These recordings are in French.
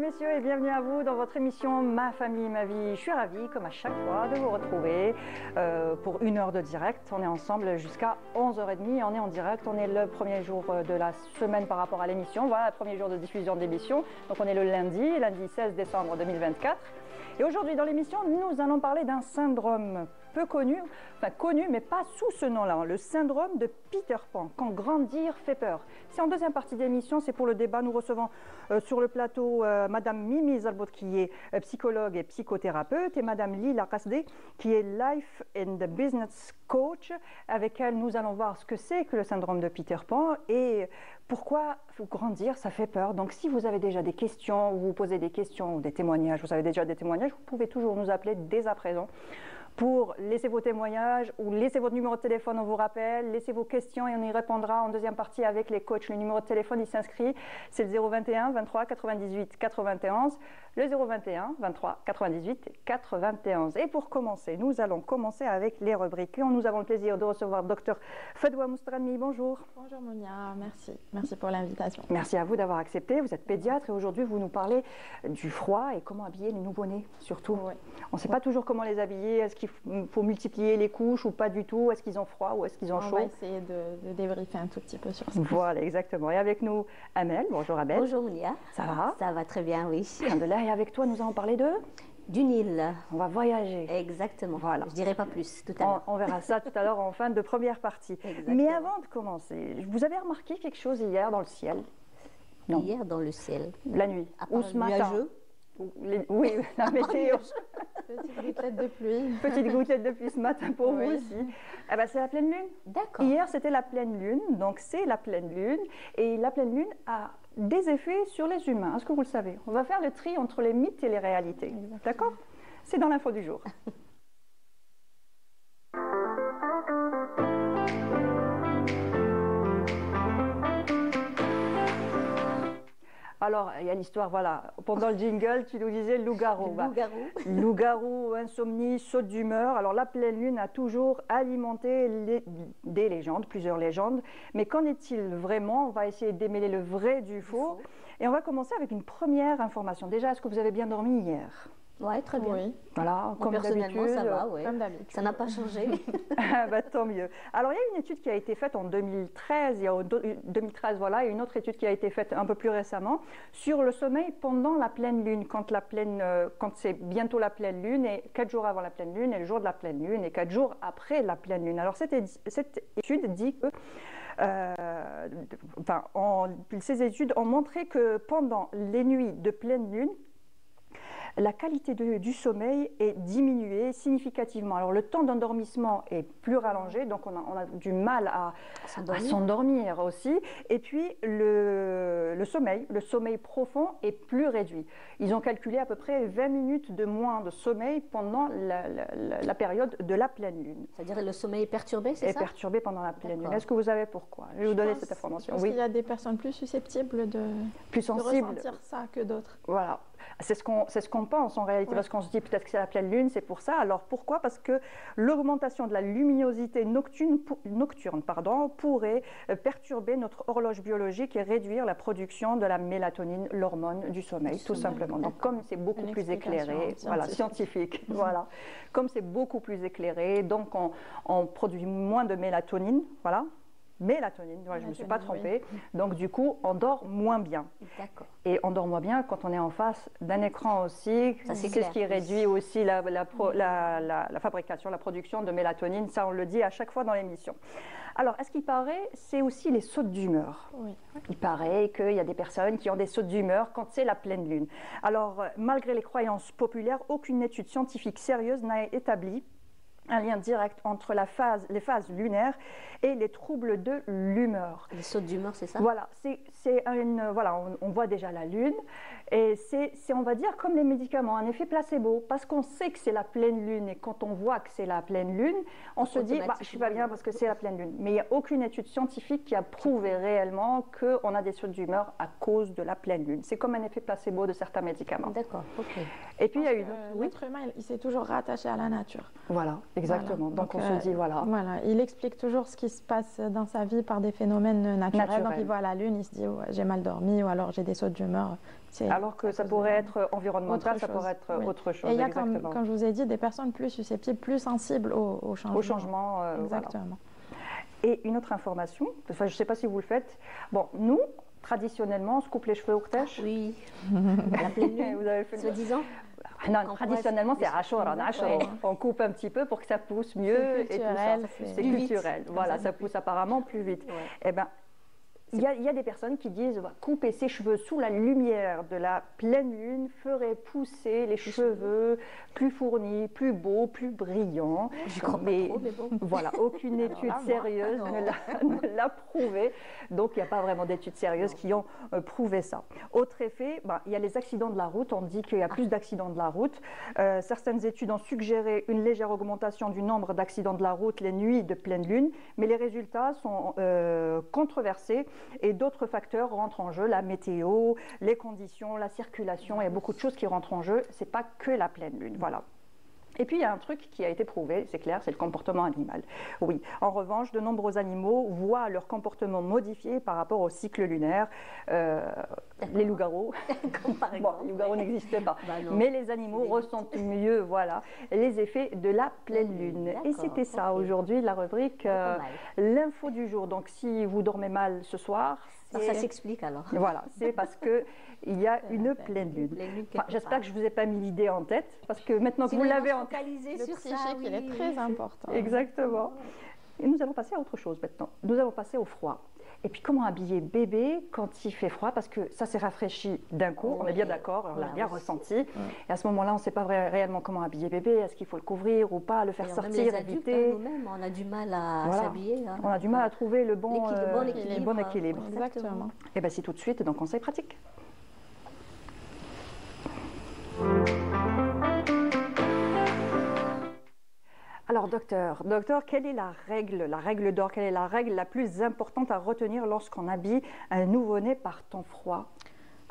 Messieurs et bienvenue à vous dans votre émission Ma famille, ma vie. Je suis ravie, comme à chaque fois, de vous retrouver pour une heure de direct. On est ensemble jusqu'à 11h30. On est en direct. On est le premier jour de la semaine par rapport à l'émission. Voilà, le premier jour de diffusion de l'émission. Donc on est le lundi 16 décembre 2024. Et aujourd'hui dans l'émission, nous allons parler d'un syndrome peu connu, enfin connu mais pas sous ce nom-là, le syndrome de Peter Pan, quand grandir fait peur. C'est en deuxième partie de l'émission, c'est pour le débat. Nous recevons sur le plateau Madame Mimi Zalbout qui est psychologue et psychothérapeute et Madame Lila Kasdé qui est Life and Business Coach. Avec elle, nous allons voir ce que c'est que le syndrome de Peter Pan et pourquoi grandir, ça fait peur. Donc si vous avez déjà des questions, ou vous posez des questions ou des témoignages, vous avez déjà des témoignages, vous pouvez toujours nous appeler dès à présent pour laisser vos témoignages ou laisser votre numéro de téléphone, on vous rappelle, laissez vos questions et on y répondra en deuxième partie avec les coachs. Le numéro de téléphone, il s'inscrit, c'est le 021 23 98 91, le 021 23 98 91. Et pour commencer, nous allons commencer avec les rubriques. Nous avons le plaisir de recevoir Dr Fadwa Moustrani. Bonjour. Bonjour Monia, merci. Merci pour l'invitation. Merci à vous d'avoir accepté. Vous êtes pédiatre et aujourd'hui vous nous parlez du froid et comment habiller les nouveau-nés surtout. Oui. On ne sait pas toujours comment les habiller. Est-ce qu'il faut multiplier les couches ou pas du tout? Est-ce qu'ils ont froid ou est-ce qu'ils ont chaud? On va essayer de débriefer un tout petit peu sur ça. Voilà, exactement. Et avec nous, Amel. Bonjour Amel. Bonjour Monia. Ça va? Ça va très bien, oui. Et avec toi, nous allons parler d'une île. On va voyager. Exactement. Voilà. Je dirai pas plus tout à l'heure. On verra ça tout à l'heure en fin de première partie. Exactement. Mais avant de commencer, vous avez remarqué quelque chose hier dans le ciel? Non. Hier dans le ciel. La nuit. Ou ce matin. Oui, la météo. Petite gouttelette de pluie. Petite gouttelette de pluie ce matin pour vous aussi. Eh ben, c'est la pleine lune. D'accord. Hier, c'était la pleine lune, donc c'est la pleine lune. Et la pleine lune a des effets sur les humains. Est-ce que vous le savez? On va faire le tri entre les mythes et les réalités. D'accord? C'est dans l'info du jour. Alors, il y a l'histoire, voilà. Pendant le jingle, tu nous disais loup-garou. Loup-garou. Loup-garou, insomnie, saute d'humeur. Alors, la pleine lune a toujours alimenté des légendes, plusieurs légendes. Mais qu'en est-il vraiment? On va essayer de démêler le vrai du faux. Et on va commencer avec une première information. Déjà, est-ce que vous avez bien dormi hier? Oui, très bien. Oui. Voilà, comme personnellement, ça va, ouais. Comme d'habitude. Ça n'a pas changé. Bah, tant mieux. Alors, il y a une étude qui a été faite en 2013, il y a 2013, voilà, et une autre étude qui a été faite un peu plus récemment sur le sommeil pendant la pleine lune, quand c'est bientôt la pleine lune, et 4 jours avant la pleine lune, et le jour de la pleine lune, et 4 jours après la pleine lune. Alors, cette étude dit que ces études ont montré que pendant les nuits de pleine lune, la qualité du sommeil est diminuée significativement. Alors le temps d'endormissement est plus rallongé, donc on a du mal à s'endormir aussi. Et puis le sommeil profond est plus réduit. Ils ont calculé à peu près 20 minutes de moins de sommeil pendant la période de la pleine lune. C'est-à-dire le sommeil est perturbé, c'est ça? Est perturbé pendant la pleine lune. Est-ce que vous savez pourquoi? Je vais vous donner cette information. Je pense qu'il y a des personnes plus susceptibles de ressentir ça que d'autres. Voilà. C'est ce qu'on pense en réalité, parce qu'on se dit peut-être que c'est la pleine lune, c'est pour ça. Alors pourquoi? Parce que l'augmentation de la luminosité nocturne pourrait perturber notre horloge biologique et réduire la production de la mélatonine, l'hormone du sommeil, tout simplement. Donc comme c'est beaucoup plus éclairé, voilà, scientifique, voilà, comme c'est beaucoup plus éclairé, donc on produit moins de mélatonine, voilà. Mélatonine, je ne me suis pas trompée. Oui. Donc du coup, on dort moins bien. D'accord. Et on dort moins bien quand on est en face d'un écran aussi. C'est ce qui réduit aussi la fabrication, la production de mélatonine. Ça, on le dit à chaque fois dans l'émission. Alors, est-ce qu'il paraît, c'est aussi les sautes d'humeur. Oui. Il paraît qu'il y a des personnes qui ont des sautes d'humeur quand c'est la pleine lune. Alors, malgré les croyances populaires, aucune étude scientifique sérieuse n'a établi un lien direct entre les phases lunaires et les troubles de l'humeur. Les sautes d'humeur, c'est ça? Voilà, on voit déjà la lune et c'est, on va dire, comme les médicaments, un effet placebo, parce qu'on sait que c'est la pleine lune et quand on voit que c'est la pleine lune, on se dit, je suis pas bien parce que c'est la pleine lune. Mais il n'y a aucune étude scientifique qui a prouvé réellement qu'on a des sautes d'humeur à cause de la pleine lune. C'est comme un effet placebo de certains médicaments. D'accord, ok. Et puis il y a une l'être humain, il s'est toujours rattaché à la nature. Voilà. Exactement. Voilà. Donc on se dit, voilà. Voilà, il explique toujours ce qui se passe dans sa vie par des phénomènes naturels. Donc il voit la lune, il se dit ouais, j'ai mal dormi ou alors j'ai des sautes d'humeur. Alors que ça pourrait être environnemental, ça pourrait être autre chose. Et il y a, comme je vous ai dit, des personnes plus susceptibles, plus sensibles au changement. Au changement, exactement. Voilà. Et une autre information, enfin, je ne sais pas si vous le faites. Bon, nous, traditionnellement, on se coupe les cheveux au ktèche. Oui. La pleine lune, vous avez fait soi-disant. Non, traditionnellement, c'est Ashura. On coupe un petit peu pour que ça pousse mieux. C'est culturel. Voilà, ça pousse apparemment plus vite. Ouais. Eh ben, il y a des personnes qui disent couper ses cheveux sous la lumière de la pleine lune ferait pousser les cheveux plus fournis, plus beaux, plus brillants. Mais bon. Voilà, aucune étude sérieuse ne l'a prouvé. Donc il n'y a pas vraiment d'études sérieuses qui ont prouvé ça. Autre effet, il y a les accidents de la route. On dit qu'il y a plus d'accidents de la route. Certaines études ont suggéré une légère augmentation du nombre d'accidents de la route les nuits de pleine lune, mais les résultats sont controversés. Et d'autres facteurs rentrent en jeu, la météo, les conditions, la circulation, il y a beaucoup de choses qui rentrent en jeu, ce n'est pas que la pleine lune, voilà. Et puis il y a un truc qui a été prouvé, c'est clair, c'est le comportement animal. Oui, en revanche, de nombreux animaux voient leur comportement modifié par rapport au cycle lunaire. Les loups-garous, les loups-garous n'existaient pas, mais les animaux ressentent mieux, voilà, les effets de la pleine lune. Et c'était ça aujourd'hui, la rubrique l'info du jour. Donc si vous dormez mal ce soir, ça s'explique alors. Voilà, c'est parce qu'il y a une pleine lune. J'espère que je ne vous ai pas mis l'idée en tête, parce que maintenant que vous l'avez en tête, le psychique, il est très important. Exactement. Et nous allons passer à autre chose maintenant. Nous allons passer au froid. Et puis comment habiller bébé quand il fait froid, parce que ça s'est rafraîchi d'un coup, on est bien d'accord, on l'a bien ressenti. Et à ce moment-là, on ne sait pas réellement comment habiller bébé, est-ce qu'il faut le couvrir ou pas, le faire sortir, éviter. Nous-mêmes, on a du mal à s'habiller. On a du mal à trouver le bon équilibre. Exactement. Et bien c'est tout de suite dans Conseil pratique. Alors docteur, quelle est la règle d'or, quelle est la règle la plus importante à retenir lorsqu'on habille un nouveau-né par temps froid?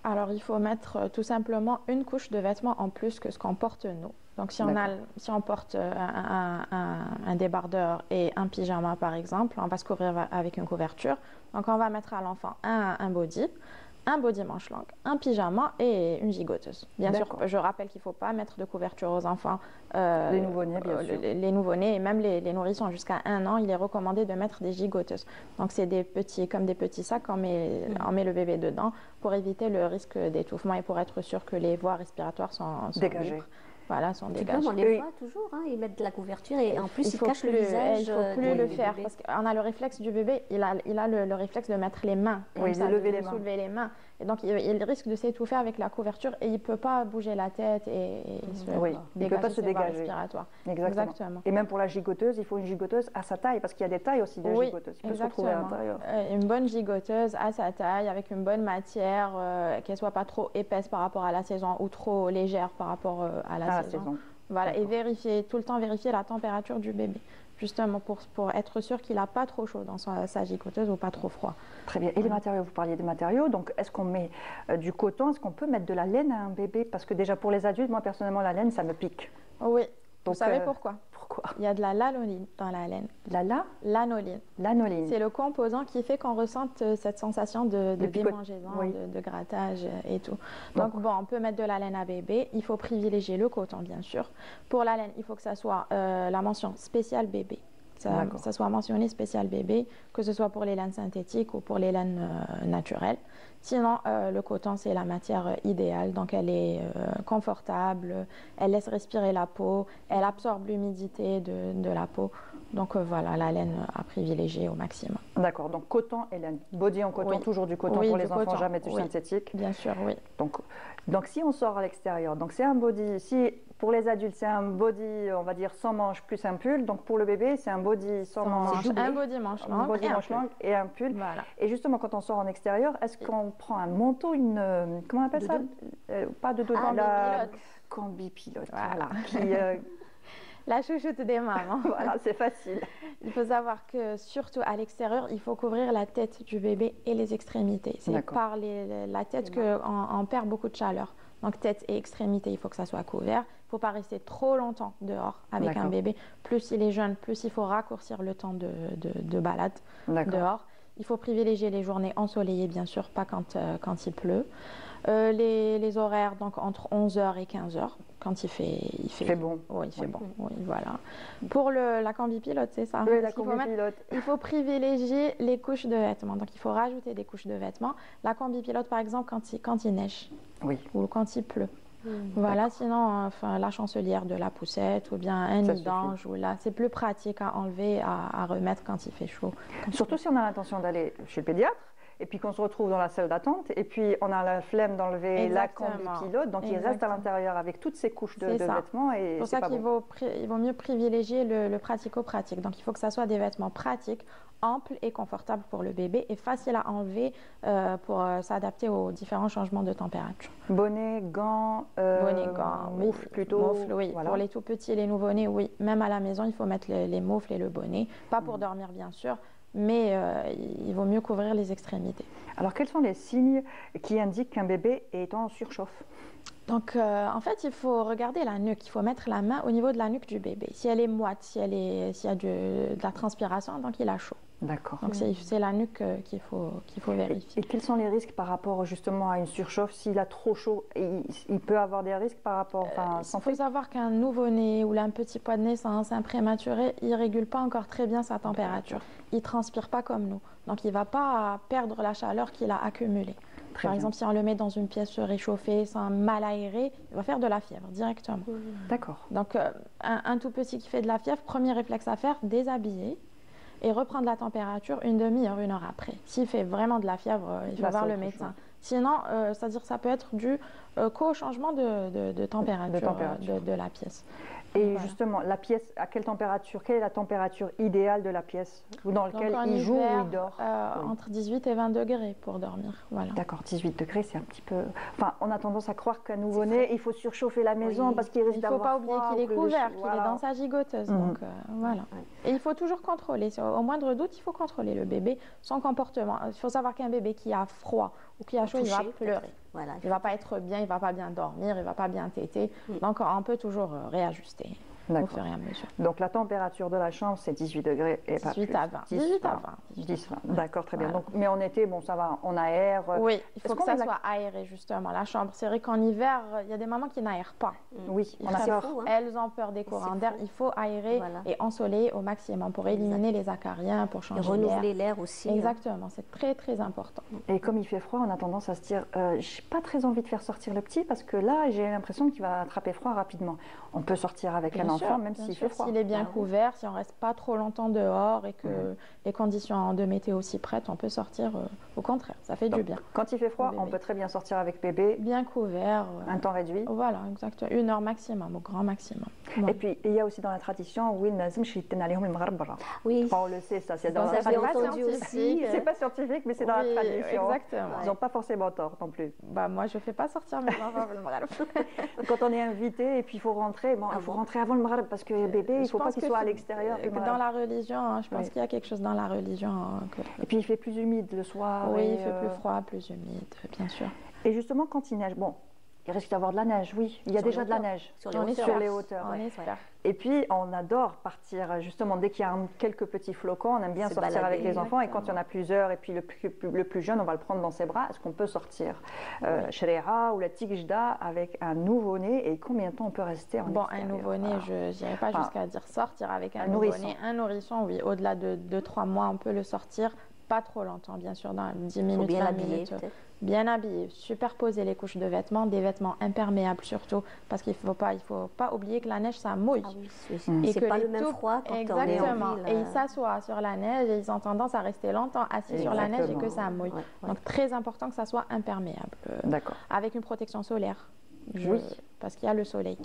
Alors il faut mettre tout simplement une couche de vêtements en plus que ce qu'on porte nous. Donc si on porte un débardeur et un pyjama par exemple, on va se couvrir avec une couverture. Donc on va mettre à l'enfant un body manche longue, un pyjama et une gigoteuse. Bien sûr, je rappelle qu'il ne faut pas mettre de couverture aux enfants. Les nouveau-nés, bien sûr. Les nouveau-nés et même les nourrissons jusqu'à 1 an, il est recommandé de mettre des gigoteuses. Donc c'est comme des petits sacs, on met le bébé dedans pour éviter le risque d'étouffement et pour être sûr que les voies respiratoires sont dégagées. Libres. Voilà, sont dégagés. On les voit toujours, ils mettent de la couverture et en plus ils cachent le visage. Il ne faut plus le faire parce qu'on a le réflexe du bébé, il a le réflexe de mettre les mains, de soulever les mains. Et donc il risque de s'étouffer avec la couverture et il ne peut pas bouger la tête et il ne peut pas se dégager. Exactement. Et même pour la gigoteuse, il faut une gigoteuse à sa taille parce qu'il y a des tailles aussi de gigoteuses. Il peut se retrouver à l'intérieur. Une bonne gigoteuse à sa taille avec une bonne matière, qu'elle ne soit pas trop épaisse par rapport à la saison ou trop légère par rapport à la saison. Voilà, et tout le temps vérifier la température du bébé, justement pour être sûr qu'il n'a pas trop chaud dans sa gigoteuse ou pas trop froid. Très bien. Et les matériaux, vous parliez des matériaux, donc est-ce qu'on met du coton, est-ce qu'on peut mettre de la laine à un bébé? Parce que déjà pour les adultes, moi personnellement la laine, ça me pique. Oui, donc, vous savez pourquoi? Pourquoi? Il y a de la lanoline dans la laine. L'anoline. C'est le composant qui fait qu'on ressente cette sensation de démangeaison, de grattage et tout. Donc on peut mettre de la laine à bébé. Il faut privilégier le coton, bien sûr. Pour la laine, il faut que ça soit la mention spéciale bébé. Ça soit mentionné spécial bébé, que ce soit pour les laines synthétiques ou pour les laines naturelles. Sinon, le coton, c'est la matière idéale. Donc, elle est confortable, elle laisse respirer la peau, elle absorbe l'humidité de la peau. Donc, voilà, la laine à privilégier au maximum. D'accord, donc coton et laine. Body en coton, toujours du coton pour les enfants, jamais du synthétique. Bien sûr, oui. Donc, si on sort à l'extérieur, donc c'est un body, pour les adultes, c'est un body, on va dire, sans manche plus un pull. Donc, pour le bébé, c'est un body sans manche. Un body manche longue. Un body manche longue et un pull. Voilà. Et justement, quand on sort en extérieur, est-ce qu'on prend un manteau, comment on appelle ça? Pas de dos, combi-pilote. Combi-pilote, voilà. La chouchoute des mamans. Voilà, c'est facile. Il faut savoir que surtout à l'extérieur, il faut couvrir la tête du bébé et les extrémités. C'est par la tête qu'on perd beaucoup de chaleur. Donc tête et extrémités, il faut que ça soit couvert. Il ne faut pas rester trop longtemps dehors avec un bébé. Plus il est jeune, plus il faut raccourcir le temps de balade dehors. Il faut privilégier les journées ensoleillées, bien sûr, pas quand il pleut. Les horaires, donc entre 11h et 15h, quand il fait bon. Oui, il fait bon. Oui, voilà. Pour la combi-pilote, c'est ça. Oui, la combi-pilote. Il faut privilégier les couches de vêtements. Donc, il faut rajouter des couches de vêtements. La combi-pilote, par exemple, quand il neige ou quand il pleut. Voilà, sinon, la chancelière de la poussette ou bien un nid d'ange, c'est plus pratique à enlever, à remettre quand il fait chaud. Surtout si on a l'intention d'aller chez le pédiatre et puis qu'on se retrouve dans la salle d'attente et puis on a la flemme d'enlever la combi-pilote, donc il reste à l'intérieur avec toutes ces couches de vêtements. C'est pour ça qu'il vaut mieux privilégier le pratico-pratique. Donc il faut que ça soit des vêtements pratiques, amples et confortables pour le bébé et faciles à enlever pour s'adapter aux différents changements de température. Bonnet, gants, moufles plutôt. Moufles, oui. Voilà. Pour les tout petits, les nouveau-nés, oui. Même à la maison, il faut mettre les moufles et le bonnet. Pas pour dormir, bien sûr, mais il vaut mieux couvrir les extrémités. Alors, quels sont les signes qui indiquent qu'un bébé est en surchauffe? Donc, en fait, il faut regarder la nuque. Il faut mettre la main au niveau de la nuque du bébé. Si elle est moite, s'il y a de la transpiration, donc il a chaud. D'accord. Donc, c'est la nuque qu'il faut vérifier. Et quels sont les risques par rapport justement à une surchauffe? S'il a trop chaud, il peut avoir des risques par rapport... Il faut savoir qu'un nouveau-né ou un petit poids de naissance, un prématuré, il ne régule pas encore très bien sa température. Il ne transpire pas comme nous. Donc, il ne va pas perdre la chaleur qu'il a accumulée. Par exemple, si on le met dans une pièce réchauffée, sans mal aéré, il va faire de la fièvre directement. D'accord. Donc, un tout petit qui fait de la fièvre, premier réflexe à faire, déshabiller et reprendre la température une demi-heure, 1 heure après. S'il fait vraiment de la fièvre, il faut voir le médecin. Sinon, c'est-à-dire ça peut être dû qu'au changement de température de la pièce. Et justement, la pièce, à quelle température? Quelle est la température idéale de la pièce dans laquelle il joue ou il dort? Entre 18 et 20 degrés pour dormir. Voilà. D'accord, 18 degrés, c'est un petit peu... Enfin, on a tendance à croire qu'un nouveau-né, il faut surchauffer la maison parce qu'il risque d'avoir froid. Il ne faut pas oublier qu'il est couvert, qu'il est dans sa gigoteuse. Donc, voilà. Et il faut toujours contrôler. Au moindre doute, il faut contrôler le bébé, son comportement. Il faut savoir qu'un bébé qui a froid ou qui a chaud, il va pleurer. Voilà, il ne va pas être bien, il ne va pas bien dormir, il ne va pas bien téter. Donc, on peut toujours réajuster au fur et à mesure. Donc, la température de la chambre, c'est 18 degrés et pas plus. 18 à 20. 18 à 20. 10, 20. D'accord, très bien. Donc, mais en été, bon, ça va, on aère. Oui, il faut que ça soit aéré, justement, la chambre. C'est vrai qu'en hiver, il y a des mamans qui n'aèrent pas. Oui, on a peur. Elles ont peur des courants d'air. Il faut aérer et ensoleiller au maximum pour éliminer les acariens, pour changer l'air. Et renouveler l'air aussi. Exactement, c'est très, très important. Et comme il fait froid, on a tendance à se dire, j'ai pas très envie de faire sortir le petit parce que là, j'ai l'impression qu'il va attraper froid rapidement. On peut sortir avec un enfant, même s'il fait froid. S'il est bien couvert, si on reste pas trop longtemps dehors et que les conditions de météo s'y prêtent, on peut sortir au contraire, ça fait du bien. Quand il fait froid, on peut très bien sortir avec bébé. Bien couvert. Un temps réduit. Voilà, exactement. 1 heure maximum, au grand maximum. Et puis, il y a aussi dans la tradition, oui, on le sait, ça, c'est dans la tradition aussi. C'est pas scientifique, mais c'est dans la tradition. Exactement. Ils n'ont pas forcément tort non plus. Bah, moi, je ne fais pas sortir mes enfants le maghreb. Quand on est invité et puis il faut rentrer, il faut rentrer avant le maghreb parce que bébé, il ne faut pas qu'il soit à l'extérieur. Dans la religion, je pense qu'il y a quelque chose dans la religion. Et puis il fait plus humide le soir. Oui, il fait plus froid, plus humide, bien sûr. Et justement, quand il neige, bon, il risque d'avoir de la neige, oui. Il y a déjà de la neige sur les hauteurs. On espère. Et puis, on adore partir, justement, dès qu'il y a quelques petits flocons, on aime bien sortir avec les enfants. Et quand il y en a plusieurs, et puis le plus jeune, on va le prendre dans ses bras. Est-ce qu'on peut sortir Shreya ou la Tigjda avec un nouveau-né? Et combien de temps on peut rester en extérieur? Un nouveau-né, je n'irai pas jusqu'à dire sortir avec un nouveau-né. Un nourrisson, oui. Au-delà de 2-3 mois, on peut le sortir. Pas trop longtemps, bien sûr, dans 10 minutes, 20 minutes. Bien habillé, superposer les couches de vêtements, des vêtements imperméables surtout, parce qu'il ne faut pas oublier que la neige, ça mouille. Ah oui, c'est pas le même froid quand exactement. on est en ville. Et ils s'assoient sur la neige et ils ont tendance à rester longtemps assis sur la neige et que ça mouille. Donc très important que ça soit imperméable. D'accord. Avec une protection solaire. Parce qu'il y a le soleil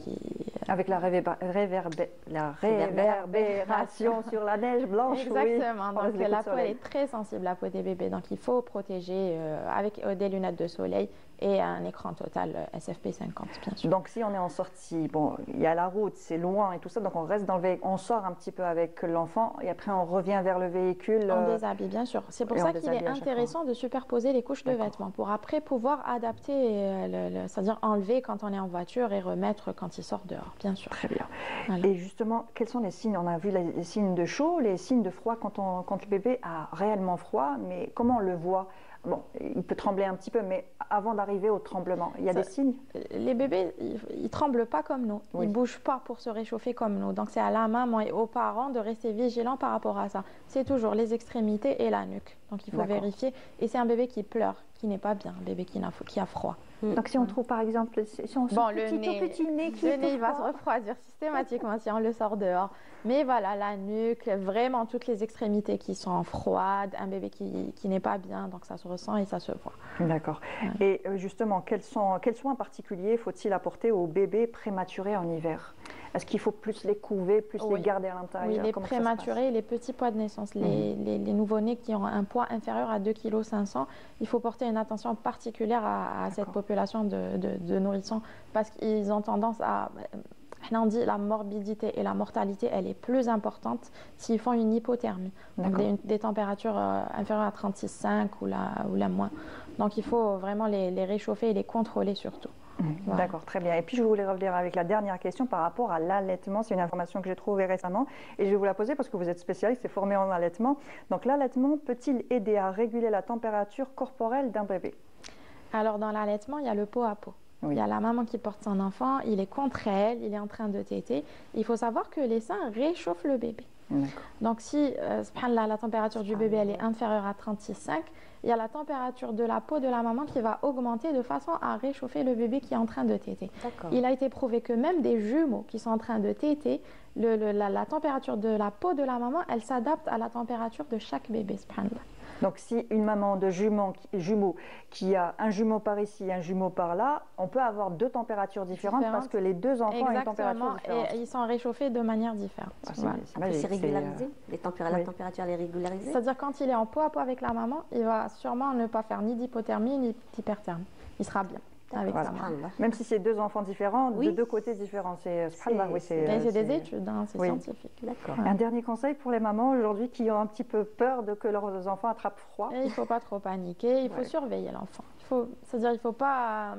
Avec la réverbération sur la neige blanche. Exactement. Oui. Donc la peau elle est très sensible, la peau des bébés. Donc il faut protéger avec des lunettes de soleil et un écran total SFP50, bien sûr. Donc si on est en sortie, bon, il y a la route, c'est loin et tout ça, donc on reste dans le véhicule, on sort un petit peu avec l'enfant et après on revient vers le véhicule. On déshabille, bien sûr. C'est pour ça qu'il est intéressant de superposer les couches de vêtements pour après pouvoir adapter, c'est-à-dire enlever quand on est en voiture et remettre quand il sort dehors, bien sûr. Très bien. Voilà. Et justement, quels sont les signes? On a vu les signes de chaud, les signes de froid quand le bébé a réellement froid, mais comment on le voit? Bon, il peut trembler un petit peu, mais avant d'arriver au tremblement, il y a des signes? Les bébés, ils ne tremblent pas comme nous. Oui. Ils ne bougent pas pour se réchauffer comme nous. Donc, c'est à la maman et aux parents de rester vigilants par rapport à ça. C'est toujours les extrémités et la nuque. Donc, il faut vérifier. Et c'est un bébé qui pleure, qui n'est pas bien, un bébé qui a froid. Donc si on trouve par exemple le petit nez il va se refroidir systématiquement si on le sort dehors. Mais voilà, la nuque, vraiment toutes les extrémités qui sont froides, un bébé qui n'est pas bien, donc ça se ressent et ça se voit. D'accord. Ouais. Et justement, quels soins particuliers faut-il apporter aux bébés prématurés en hiver? Est-ce qu'il faut plus les couver, plus les garder à l'intérieur? Oui, les prématurés, les petits poids de naissance, les nouveau-nés qui ont un poids inférieur à 2,5 kg, il faut porter une attention particulière à cette population de nourrissons parce qu'ils ont tendance à... On dit la morbidité et la mortalité, elle est plus importante s'ils font une hypothermie, donc des températures inférieures à 36,5 ou la moins. Donc il faut vraiment les réchauffer et les contrôler surtout. Voilà. D'accord, très bien. Et puis je voulais revenir avec la dernière question par rapport à l'allaitement. C'est une information que j'ai trouvée récemment et je vais vous la poser parce que vous êtes spécialiste et formé en allaitement. Donc l'allaitement peut-il aider à réguler la température corporelle d'un bébé? Alors dans l'allaitement, il y a le pot à pot. Oui. Il y a la maman qui porte son enfant, il est contre elle, il est en train de téter. Il faut savoir que les seins réchauffent le bébé. Donc si la température du bébé elle est inférieure à 36,5, il y a la température de la peau de la maman qui va augmenter de façon à réchauffer le bébé qui est en train de téter. Il a été prouvé que même des jumeaux qui sont en train de téter, la température de la peau de la maman, elle s'adapte à la température de chaque bébé. Donc si une maman de jumeaux qui a un jumeau par ici et un jumeau par là, on peut avoir deux températures différentes parce que les deux enfants ont une température différente. Et ils sont réchauffés de manière différente. C'est régularisé, la température elle est régularisée. C'est-à-dire quand il est en pot à pot avec la maman, il va sûrement ne pas faire ni d'hypothermie ni d'hyperthermie. Il sera bien. Même si c'est deux enfants différents, de deux côtés différents. C'est des études, c'est scientifique. Un dernier conseil pour les mamans aujourd'hui qui ont un petit peu peur que leurs enfants attrapent froid? Il ne faut pas trop paniquer, il faut surveiller l'enfant. C'est-à-dire il faut pas...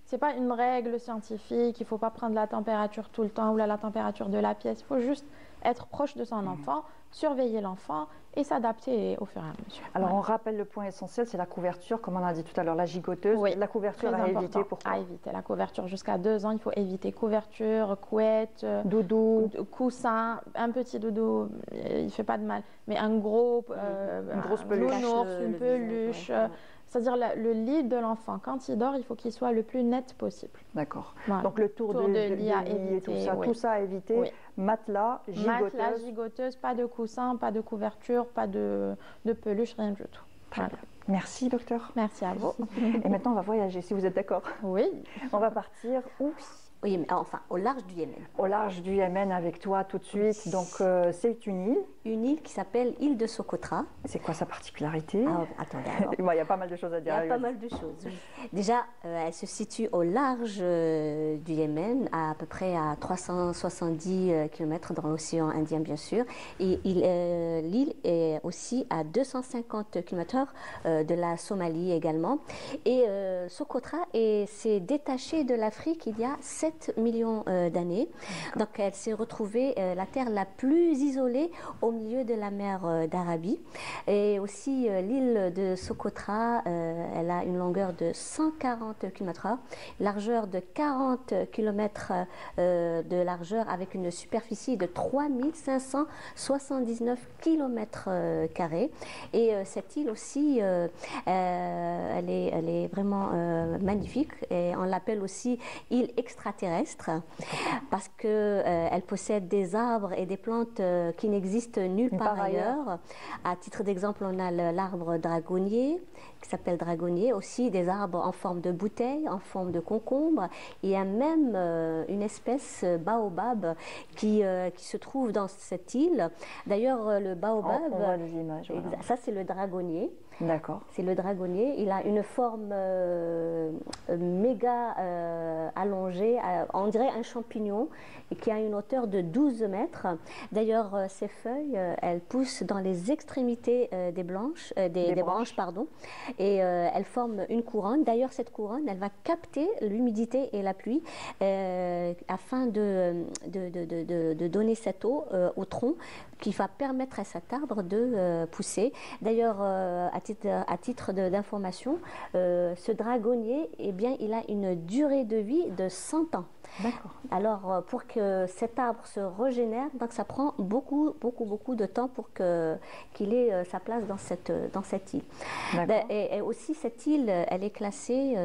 C'est pas une règle scientifique, il ne faut pas prendre la température tout le temps ou la température de la pièce. Il faut juste être proche de son enfant, surveiller l'enfant et s'adapter au fur et à mesure. Alors on rappelle le point essentiel, c'est la couverture, comme on a dit tout à l'heure, la gigoteuse. La couverture à éviter, pourquoi? À éviter la couverture jusqu'à 2 ans, il faut éviter couverture, couette, doudou, coussin, un petit doudou, il ne fait pas de mal, mais un gros, une grosse peluche, une peluche. C'est-à-dire le lit de l'enfant, quand il dort, il faut qu'il soit le plus net possible. D'accord. Voilà. Donc le tour de lit à éviter, tout ça à éviter. Matelas, gigoteuse, pas de coussin, pas de couverture, pas de peluche, rien du tout. Voilà. Merci docteur. Merci à vous. Et maintenant on va voyager, si vous êtes d'accord. Oui. On va partir où? Oui, mais enfin, au large du Yémen. Au large du Yémen avec toi tout de suite. Donc, c'est une île. Une île qui s'appelle île de Socotra. C'est quoi sa particularité? Attendez. Il y a pas mal de choses à dire. Il y a pas mal de choses. Déjà, elle se situe au large du Yémen, à peu près à 370 km dans l'océan Indien, bien sûr. Et l'île est aussi à 250 km de la Somalie également. Et Socotra s'est détachée de l'Afrique il y a 7 millions d'années. Donc elle s'est retrouvée la terre la plus isolée au milieu de la mer d'Arabie. Et aussi l'île de Socotra, elle a une longueur de 140 km/h, largeur de 40 km de largeur avec une superficie de 3579 km². Et cette île aussi, elle est vraiment magnifique et on l'appelle aussi île extraterrestre extraterrestre parce qu'elle possède des arbres et des plantes qui n'existent nulle part ailleurs. À titre d'exemple, on a l'arbre dragonnier qui s'appelle dragonnier, aussi des arbres en forme de bouteille, en forme de concombre. Il y a même une espèce baobab qui se trouve dans cette île. D'ailleurs, le baobab, on voit des images, voilà. Ça c'est le dragonnier. D'accord. C'est le dragonnier. Il a une forme méga allongée, on dirait un champignon, et qui a une hauteur de 12 mètres. D'ailleurs, ses feuilles, elles poussent dans les extrémités des branches, pardon, et elles forment une couronne. D'ailleurs, cette couronne, elle va capter l'humidité et la pluie afin de donner cette eau au tronc qui va permettre à cet arbre de pousser. D'ailleurs, à titre d'information, ce dragonnier, eh bien, il a une durée de vie de 100 ans. D'accord. Alors, pour que cet arbre se régénère, donc ça prend beaucoup de temps pour qu'il ait sa place dans cette île. Et aussi, cette île, elle est classée,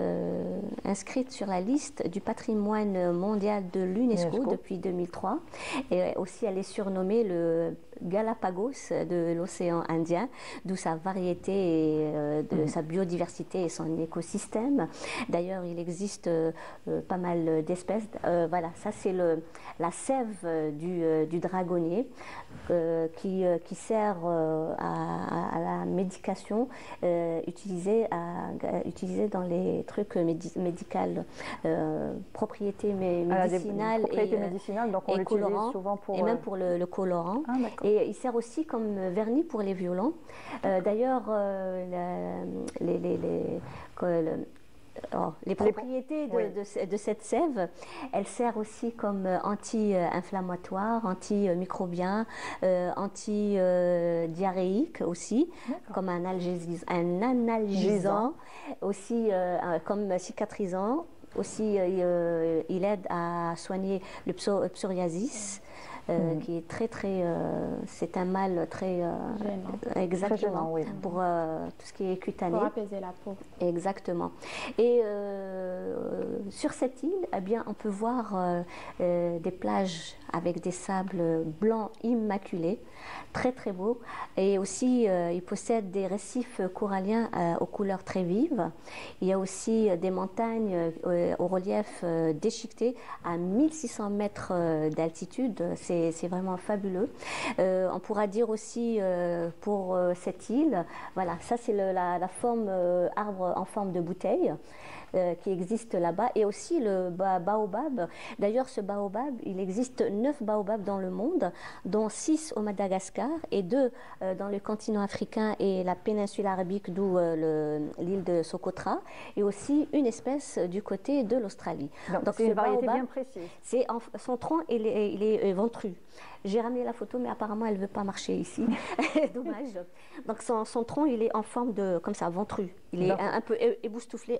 inscrite sur la liste du patrimoine mondial de l'UNESCO depuis 2003. Et aussi, elle est surnommée le Galapagos de l'océan Indien, d'où sa variété, et, sa biodiversité et son écosystème. D'ailleurs, il existe pas mal d'espèces. Voilà, ça c'est la sève du dragonnier qui sert à la médication utilisée dans les trucs médicaux, propriétés médicinales donc on l'utilise souvent pour... Et même pour le colorant. Et il sert aussi comme vernis pour les violons. D'ailleurs, les propriétés de cette sève, elle sert aussi comme anti-inflammatoire, antimicrobien, anti-diarrhéique aussi, comme un analgésant, aussi comme cicatrisant. Aussi, il aide à soigner le psoriasis. Qui est c'est un mal très exactement, très gênant, oui. Pour tout ce qui est cutané. Pour apaiser la peau. Exactement. Et sur cette île, eh bien, on peut voir des plages avec des sables blancs immaculés, très beaux. Et aussi, il possède des récifs coralliens aux couleurs très vives. Il y a aussi des montagnes au relief déchiqueté à 1600 mètres d'altitude. C'est vraiment fabuleux. On pourra dire aussi pour cette île, voilà, ça c'est la forme arbre en forme de bouteille. Qui existe là-bas, et aussi le baobab. D'ailleurs, ce baobab, il existe 9 baobabs dans le monde, dont 6 au Madagascar et 2 dans le continent africain et la péninsule arabique, d'où l'île de Socotra, et aussi une espèce du côté de l'Australie. Donc c'est une variété bien précise. Son tronc, il est ventru. J'ai ramené la photo, mais apparemment, elle ne veut pas marcher ici. Dommage. Donc, son tronc, il est en forme de, comme ça, ventru. Il est un peu éboustouflé,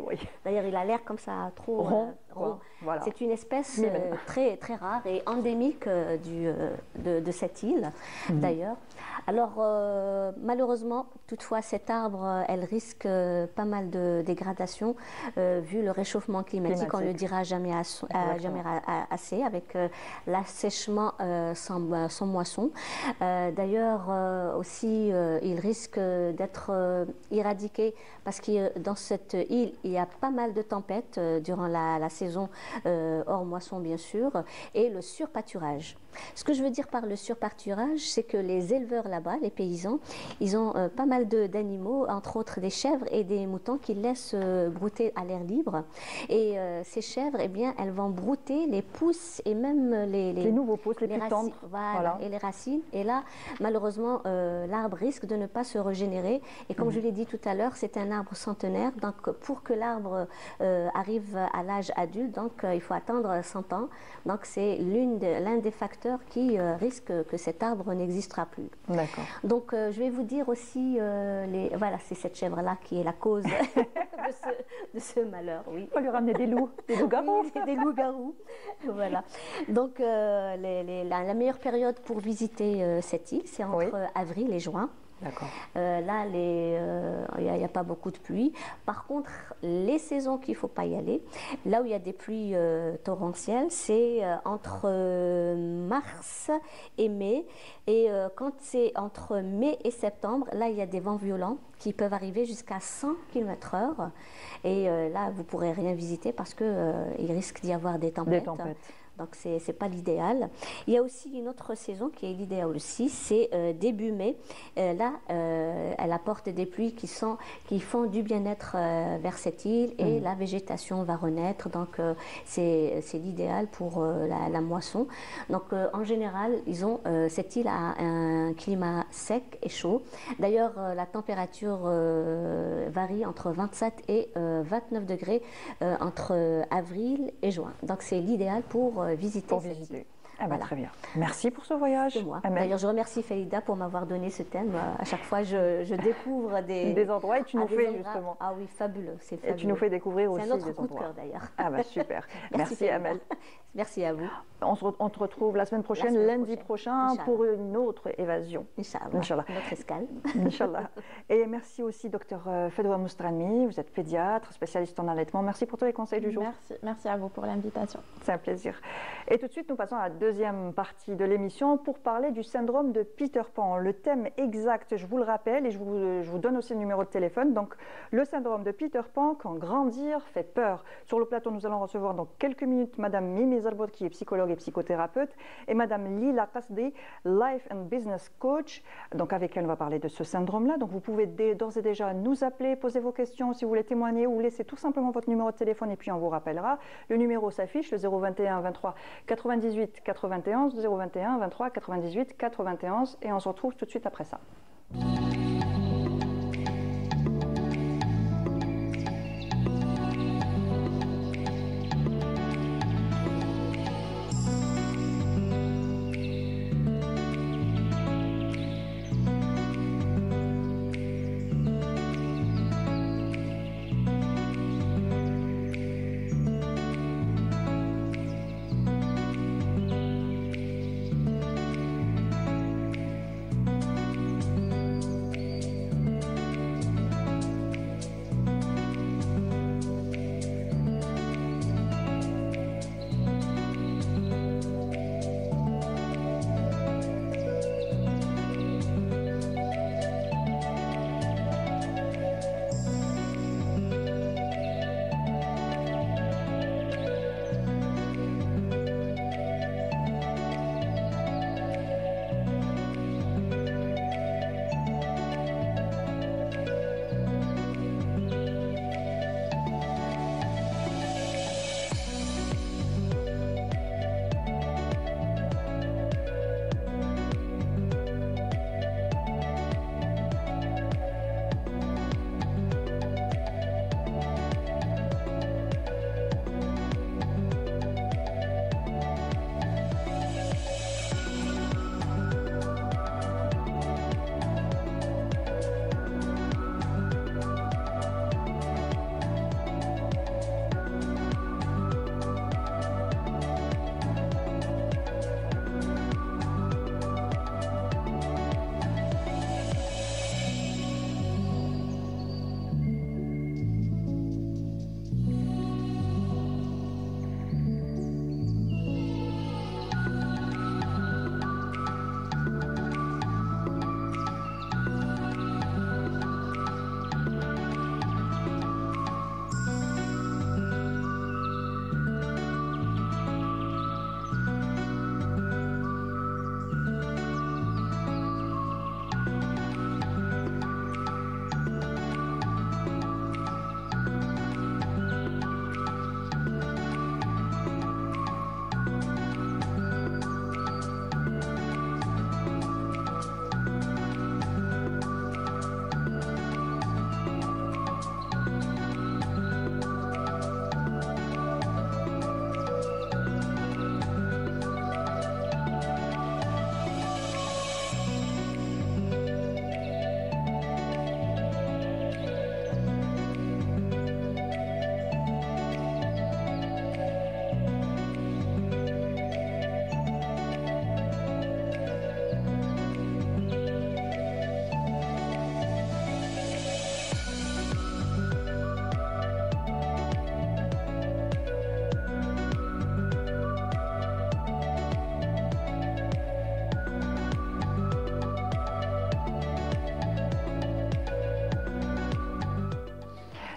oui. D'ailleurs, il a l'air comme ça, trop rond. Voilà. C'est une espèce très rare et endémique de cette île, d'ailleurs. Alors, malheureusement, toutefois, cet arbre, elle risque pas mal de dégradation vu le réchauffement climatique. On ne le dira jamais assez avec l'assèchement sans moisson. D'ailleurs, aussi, il risque d'être éradiqué parce que dans cette île, il y a pas mal de tempêtes durant la saison hors moisson, bien sûr, et le surpâturage. Ce que je veux dire par le surpâturage, c'est que les éleveurs là-bas, les paysans, ils ont pas mal d'animaux, entre autres des chèvres et des moutons qui laissent brouter à l'air libre. Et ces chèvres, eh bien, elles vont brouter les pousses et même les nouveaux pousses, les plus tendres. Voilà, et les racines. Et là, malheureusement, l'arbre risque de ne pas se régénérer. Et comme je l'ai dit tout à l'heure, c'est un arbre centenaire. Donc, pour que l'arbre arrive à l'âge adulte, donc, il faut attendre 100 ans. Donc, c'est l'un des facteurs qui risque que cet arbre n'existera plus. D'accord. Donc, je vais vous dire aussi, voilà, c'est cette chèvre-là qui est la cause de ce malheur. Oui. On lui ramener des loups-garous. Oui, des loups-garous. Voilà. Donc, la meilleure période pour visiter cette île, c'est entre avril et juin. D'accord. Là, il n'y a pas beaucoup de pluie. Par contre, les saisons qu'il ne faut pas y aller, là où il y a des pluies torrentielles, c'est entre mars et mai. Et quand c'est entre mai et septembre, là, il y a des vents violents qui peuvent arriver jusqu'à 100 km/h. Et là, vous ne pourrez rien visiter parce qu'il risque d'y avoir des tempêtes. Donc, ce n'est pas l'idéal. Il y a aussi une autre saison qui est l'idéal aussi, c'est début mai. Là, elle apporte des pluies qui font du bien-être vers cette île et la végétation va renaître. Donc, c'est l'idéal pour la moisson. Donc, en général, cette île a un climat sec et chaud. D'ailleurs, la température varie entre 27 et 29 degrés entre avril et juin. Donc, c'est l'idéal pour visiter cette île. Ah bah, voilà. Très bien. Merci pour ce voyage. D'ailleurs, je remercie Felida pour m'avoir donné ce thème. À chaque fois, je découvre des endroits et tu nous fais justement. Ah oui, fabuleux. C'est fabuleux. Et tu nous fais découvrir aussi des endroits. C'est un autre coup de cœur d'ailleurs. Ah bah super. Merci Amel. Merci à vous. On te retrouve la semaine prochaine, lundi prochain, pour une autre évasion. Inch'Allah. Notre escale. Inch'Allah. Et merci aussi Dr Fedwa Moustrami. Vous êtes pédiatre, spécialiste en allaitement. Merci pour tous les conseils du jour. Merci à vous pour l'invitation. C'est un plaisir. Et tout de suite, nous passons à la deuxième partie de l'émission pour parler du syndrome de Peter Pan. Le thème exact, je vous le rappelle, et je vous donne aussi le numéro de téléphone. Donc, le syndrome de Peter Pan, quand grandir fait peur. Sur le plateau, nous allons recevoir dans quelques minutes Madame Mimi Zalbot, qui est psychologue et psychothérapeute, et Madame Lila Qasdi, Life and Business Coach. Donc, avec elle, on va parler de ce syndrome-là. Donc, vous pouvez d'ores et déjà nous appeler, poser vos questions si vous voulez témoigner, ou laisser tout simplement votre numéro de téléphone et puis on vous rappellera. Le numéro s'affiche, le 021 23 98 91, 021 23 98 91, et on se retrouve tout de suite après ça.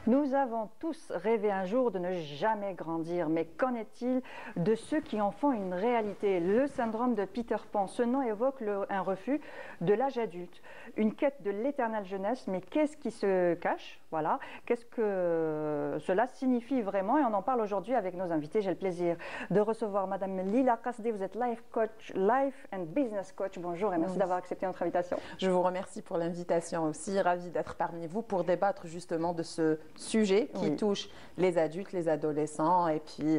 Nous avons tous rêvé un jour de ne jamais grandir, mais qu'en est-il de ceux qui en font une réalité? Le syndrome de Peter Pan, ce nom évoque un refus de l'âge adulte, une quête de l'éternelle jeunesse, mais qu'est-ce qui se cache? Voilà, qu'est-ce que cela signifie vraiment? Et on en parle aujourd'hui avec nos invités. J'ai le plaisir de recevoir Madame Lila Qasdi, vous êtes life coach, life and business coach. Bonjour et merci d'avoir accepté notre invitation. Je vous remercie pour l'invitation aussi, ravie d'être parmi vous pour débattre justement de ce sujet qui touche les adultes, les adolescents et puis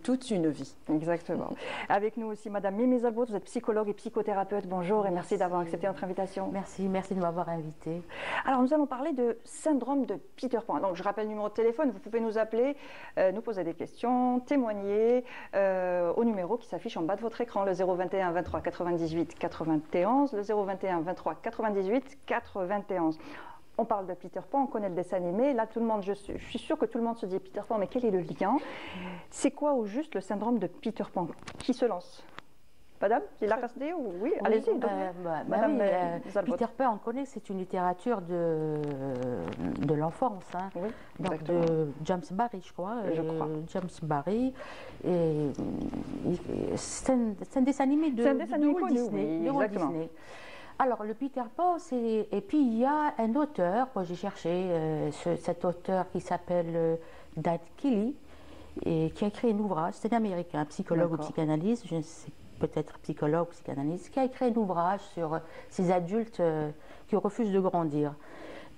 toute une vie. Exactement. Avec nous aussi Madame Mimi Zalbout, vous êtes psychologue et psychothérapeute. Bonjour et merci d'avoir accepté notre invitation. Merci de m'avoir invité. Alors nous allons parler de syndrome de Peter Pan. Donc je rappelle le numéro de téléphone, vous pouvez nous appeler, nous poser des questions, témoigner au numéro qui s'affiche en bas de votre écran, le 021 23 98 91, le 021 23 98 91. On parle de Peter Pan, on connaît le dessin animé. Là, tout le monde, je suis sûre que tout le monde se dit Peter Pan, mais quel est le lien? C'est quoi au juste le syndrome de Peter Pan? Qui se lance? Madame, il a cassé ou oui, allez-y. Peter Pan, on connaît, c'est une littérature de l'enfance, hein. Oui, donc de James Barrie, je crois. James Barrie. C'est un dessin animé de Walt Disney. Oui, Disney. Alors, le Peter Pan, c'est... Et puis, il y a un auteur, moi j'ai cherché cet auteur qui s'appelle Dan Kelly, et qui a écrit un ouvrage, c'est un Américain, un psychologue ou psychanalyste, je ne sais peut-être psychologue ou psychanalyste, qui a écrit un ouvrage sur ces adultes qui refusent de grandir.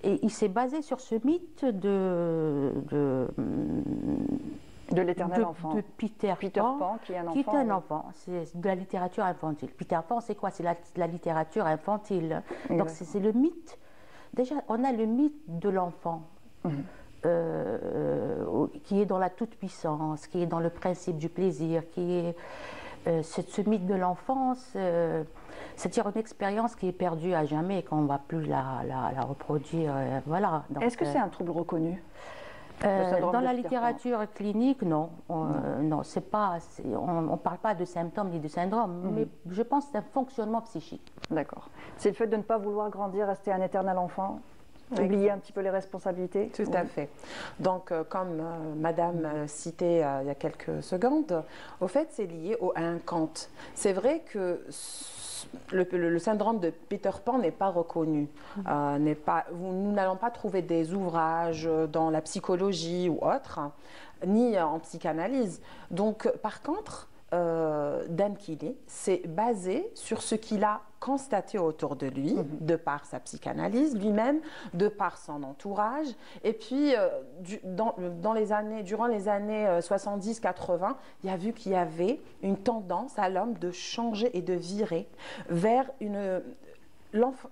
Et il s'est basé sur ce mythe de l'éternel enfant. De Peter Pan, qui est un enfant. Qui est un enfant. C'est de la littérature infantile. Peter Pan, c'est quoi? C'est la littérature infantile. Donc c'est le mythe. Déjà, on a le mythe de l'enfant. Qui est dans la toute-puissance, qui est dans le principe du plaisir, qui est ce mythe de l'enfance, c'est-à-dire une expérience qui est perdue à jamais et qu'on ne va plus la reproduire. Voilà. Est-ce que c'est un trouble reconnu? Dans la littérature clinique, non. Non, c'est pas, on ne parle pas de symptômes ni de syndrome, mais je pense que c'est un fonctionnement psychique. D'accord. C'est le fait de ne pas vouloir grandir, rester un éternel enfant? Oublier un petit peu les responsabilités? Tout à fait. Donc, comme Madame citait il y a quelques secondes, au fait, c'est lié à un conte. C'est vrai que le syndrome de Peter Pan n'est pas reconnu. Nous n'allons pas trouver des ouvrages dans la psychologie ou autre, ni en psychanalyse. Donc, par contre, Dan Kelly s'est basé sur ce qu'il a constaté autour de lui, de par sa psychanalyse lui-même, de par son entourage. Et puis, durant les années 70-80, il a vu qu'il y avait une tendance à l'homme de changer et de virer vers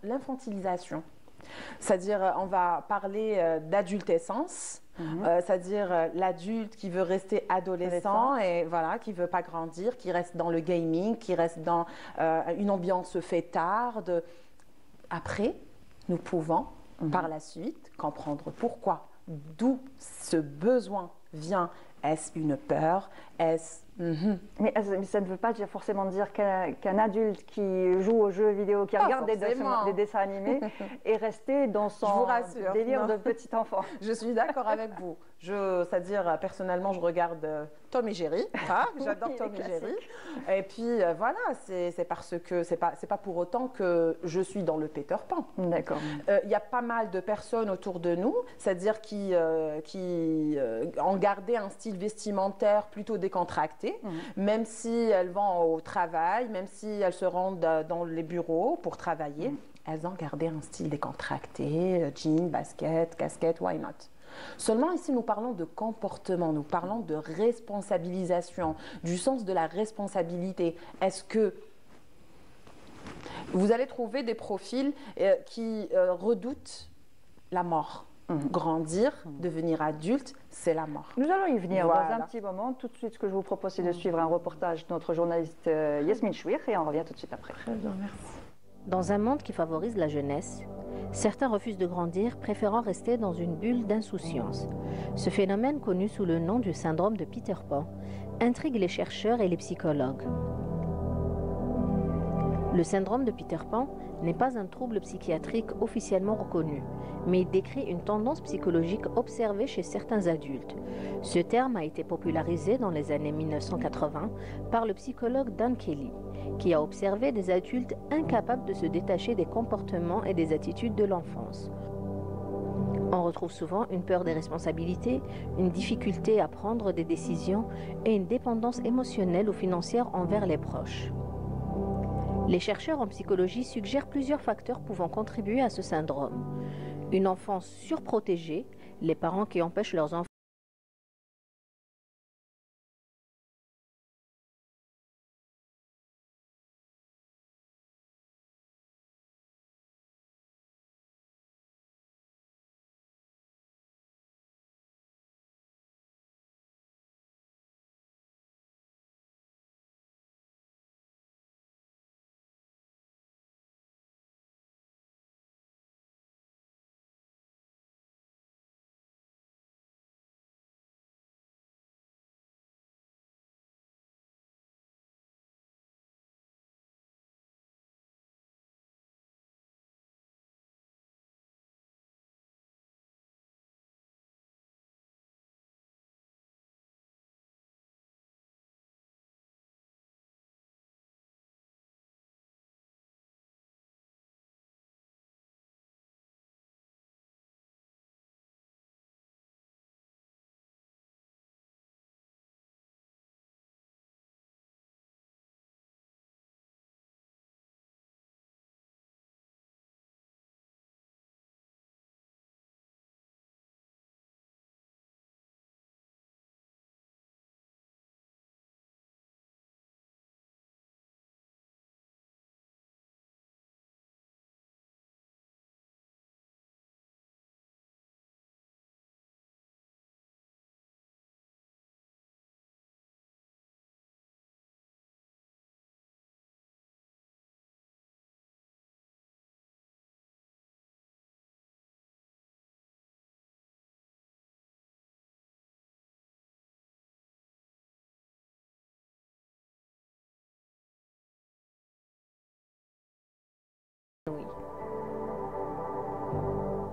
l'infantilisation. C'est-à-dire, on va parler d'adultescence, c'est-à-dire l'adulte qui veut rester adolescent et voilà, qui ne veut pas grandir, qui reste dans le gaming, qui reste dans une ambiance fêtarde. Après, nous pouvons par la suite comprendre pourquoi, d'où ce besoin vient. Est-ce une peur? Est-ce... Mais ça ne veut pas forcément dire qu'un adulte qui joue aux jeux vidéo, qui regarde des dessins animés, est resté dans son délire de petit enfant. Je suis d'accord avec vous. C'est-à-dire, personnellement, je regarde Tom et Jerry. J'adore Tom et Jerry. Et puis, voilà, c'est parce que c'est pas pour autant que je suis dans le Peter Pan. D'accord. Il y a pas mal de personnes autour de nous, c'est-à-dire qui ont gardé un style vestimentaire plutôt décontracté, même si elles vont au travail, même si elles se rendent dans les bureaux pour travailler, elles ont gardé un style décontracté, jean, basket, casquette, why not? Seulement ici, nous parlons de comportement, nous parlons de responsabilisation, du sens de la responsabilité. Est-ce que vous allez trouver des profils qui redoutent la mort? Grandir, devenir adulte, c'est la mort. Nous allons y venir dans un petit moment. Tout de suite, ce que je vous propose, c'est de suivre un reportage de notre journaliste Yasmine Chouir et on revient tout de suite après. Très bien, merci. Dans un monde qui favorise la jeunesse, certains refusent de grandir, préférant rester dans une bulle d'insouciance. Ce phénomène, connu sous le nom du syndrome de Peter Pan, intrigue les chercheurs et les psychologues. Le syndrome de Peter Pan n'est pas un trouble psychiatrique officiellement reconnu, mais il décrit une tendance psychologique observée chez certains adultes. Ce terme a été popularisé dans les années 1980 par le psychologue Dan Kelly, qui a observé des adultes incapables de se détacher des comportements et des attitudes de l'enfance. On retrouve souvent une peur des responsabilités, une difficulté à prendre des décisions et une dépendance émotionnelle ou financière envers les proches. Les chercheurs en psychologie suggèrent plusieurs facteurs pouvant contribuer à ce syndrome. Une enfance surprotégée, les parents qui empêchent leurs enfants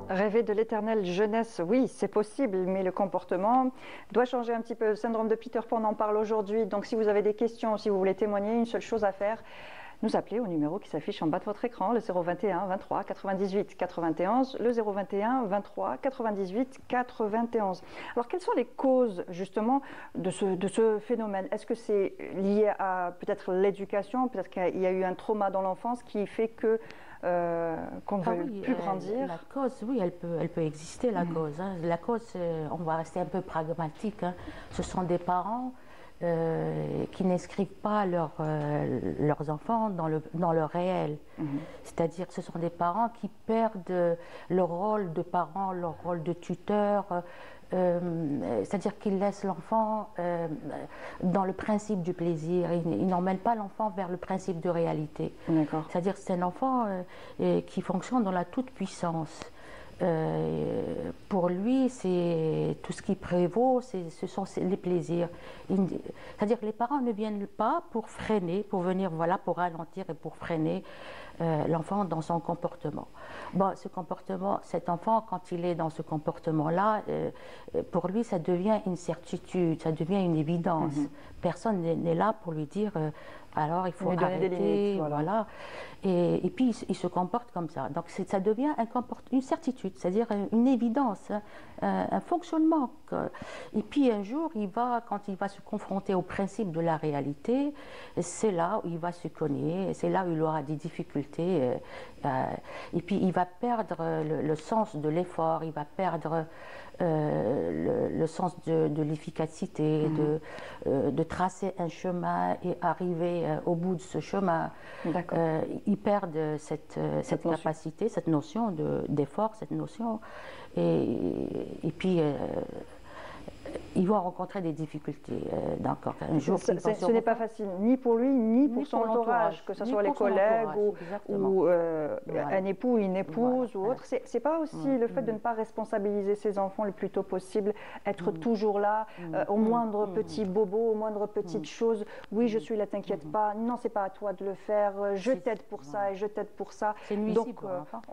Rêver de l'éternelle jeunesse, oui, c'est possible, mais le comportement doit changer un petit peu. Le syndrome de Peter Pan, on en parle aujourd'hui. Donc si vous avez des questions, si vous voulez témoigner, une seule chose à faire, nous appeler au numéro qui s'affiche en bas de votre écran, le 021 23 98 91, le 021 23 98 91. Alors quelles sont les causes justement de ce phénomène? Est-ce que c'est lié à peut-être l'éducation, peut-être qu'il y a eu un trauma dans l'enfance qui fait que qu'on ne veut plus grandir? La cause, oui, elle peut exister, la cause. Hein. La cause, on va rester un peu pragmatique. Hein. Ce sont des parents qui n'inscrivent pas leurs enfants dans le réel. C'est-à-dire que ce sont des parents qui perdent leur rôle de parent, leur rôle de tuteur. C'est-à-dire qu'ils laissent l'enfant dans le principe du plaisir. Ils n'emmènent pas l'enfant vers le principe de réalité. C'est-à-dire que c'est un enfant qui fonctionne dans la toute-puissance. Pour lui, c'est tout ce qui prévaut, ce sont les plaisirs. C'est-à-dire que les parents ne viennent pas pour freiner, pour venir, voilà, pour ralentir et pour freiner l'enfant dans son comportement. Bon, ce comportement, cet enfant, quand il est dans ce comportement-là, pour lui, ça devient une certitude, ça devient une évidence. Personne n'est là pour lui dire alors il faut arrêter, des limites, voilà. Et puis il se comporte comme ça. Donc ça devient une certitude, c'est-à-dire une évidence, un fonctionnement. Et puis un jour, quand il va se confronter au principe de la réalité, c'est là où il va se cogner, c'est là où il aura des difficultés. Et puis il va perdre le sens de l'effort, il va perdre le sens de l'efficacité, de tracer un chemin et arriver au bout de ce chemin. Ils perdent cette capacité, cette notion ils vont rencontrer des difficultés. D'accord. Un jour, ce n'est pas facile ni pour lui ni pour son entourage, que ce soit les collègues ou un époux, une épouse ou autre. C'est pas aussi le fait de ne pas responsabiliser ses enfants le plus tôt possible, être toujours là au moindre petit bobo, au moindre petite chose. Oui, je suis là, t'inquiète pas. Non, c'est pas à toi de le faire. Je t'aide pour ça et je t'aide pour ça. Donc,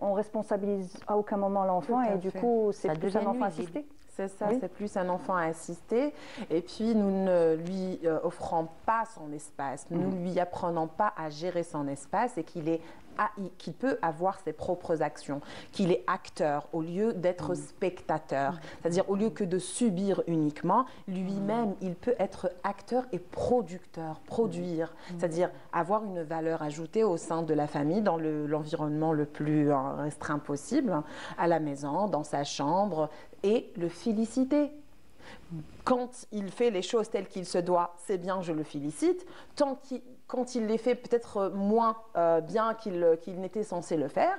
on responsabilise à aucun moment l'enfant et du coup, c'est plus un enfant assisté. C'est ça, c'est plus un enfant assisté. Et puis, nous ne lui offrons pas son espace. Nous ne lui apprenons pas à gérer son espace et qu'il peut avoir ses propres actions, qu'il est acteur au lieu d'être spectateur. C'est-à-dire, au lieu que de subir uniquement, lui-même, il peut être acteur et producteur, produire. C'est-à-dire, avoir une valeur ajoutée au sein de la famille, dans l'environnement le plus restreint possible, à la maison, dans sa chambre, et le féliciter. Quand il fait les choses telles qu'il se doit, c'est bien, je le félicite. Quand il les fait peut-être moins bien qu'il n'était censé le faire,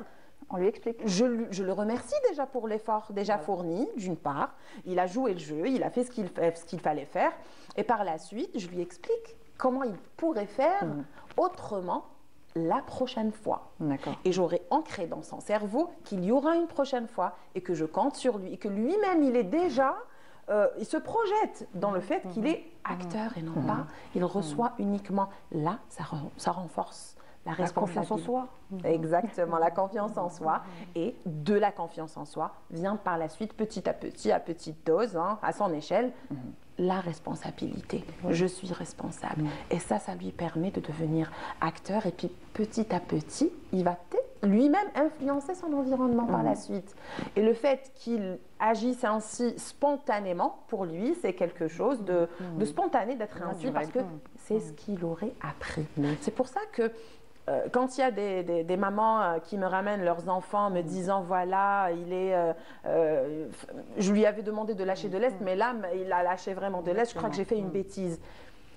on lui explique. Je le remercie déjà pour l'effort déjà fourni, d'une part. Il a joué le jeu, il a fait ce qu'il fallait faire. Et par la suite, je lui explique comment il pourrait faire autrement la prochaine fois. Et j'aurai ancré dans son cerveau qu'il y aura une prochaine fois et que je compte sur lui et que lui-même, il est déjà... il se projette dans le fait qu'il est acteur et non pas, il reçoit uniquement. Là, ça renforce la confiance en soi. Exactement, la confiance en soi. Et de la confiance en soi vient par la suite, petit à petit, à petite dose, à son échelle, la responsabilité. Je suis responsable. Et ça lui permet de devenir acteur. Et puis, petit à petit, il va lui-même influencer son environnement par la suite. Et le fait qu'il agisse ainsi spontanément, pour lui, c'est quelque chose de spontané d'être ainsi, parce que c'est ce qu'il aurait appris. C'est pour ça que quand il y a des mamans qui me ramènent leurs enfants me disant voilà, je lui avais demandé de lâcher de l'Est, mais là, il a lâché vraiment de l'Est, je crois que j'ai fait une bêtise.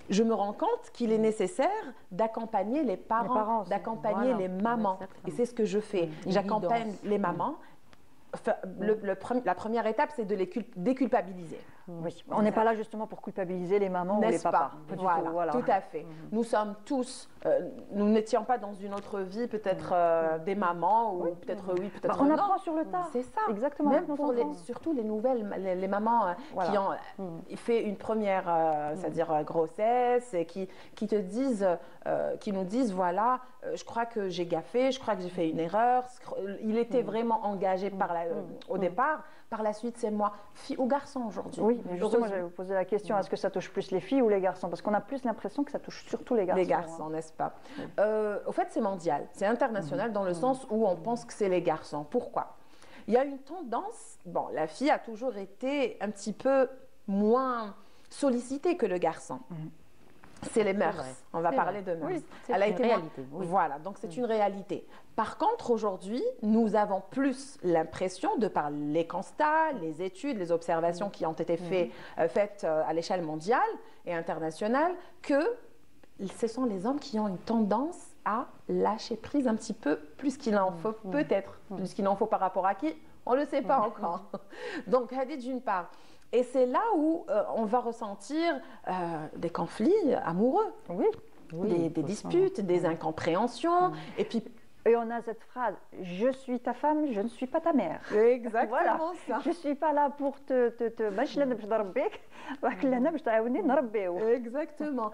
Je me rends compte qu'il est nécessaire d'accompagner les parents, d'accompagner les mamans. Et c'est ce que je fais. J'accompagne les mamans. La première étape, c'est de les déculpabiliser. Oui. On n'est pas là justement pour culpabiliser les mamans ou les papas. Voilà, tout à fait. Nous sommes tous, nous n'étions pas dans une autre vie, peut-être des mamans, ou peut-être oui, peut-être non. On apprend sur le tas. C'est ça. Exactement. Même pour surtout les nouvelles, les mamans qui ont fait une première, c'est-à-dire grossesse, et qui te disent, qui nous disent, voilà, je crois que j'ai gaffé, je crois que j'ai fait une erreur. Il était vraiment engagé au départ. Par la suite, c'est moi, fille ou garçon aujourd'hui. Oui, mais justement, j'allais vous poser la question, est-ce que ça touche plus les filles ou les garçons? Parce qu'on a plus l'impression que ça touche surtout les garçons. Les garçons, n'est-ce pas? Au fait, c'est mondial, c'est international dans le sens où on pense que c'est les garçons. Pourquoi? Il y a une tendance, bon, la fille a toujours été un petit peu moins sollicitée que le garçon. C'est les mœurs. On va parler de mœurs. Oui, elle a été réalité. Voilà, donc c'est une réalité. Par contre, aujourd'hui, nous avons plus l'impression, de par les constats, les études, les observations qui ont été faites à l'échelle mondiale et internationale, que ce sont les hommes qui ont une tendance à lâcher prise un petit peu plus qu'il en faut, peut-être. Plus qu'il en faut par rapport à qui? On ne le sait pas encore. Donc, d'une part. Et c'est là où on va ressentir des conflits amoureux, des disputes, des incompréhensions. Et on a cette phrase, je suis ta femme, je ne suis pas ta mère. Exactement ça. Je ne suis pas là pour Exactement.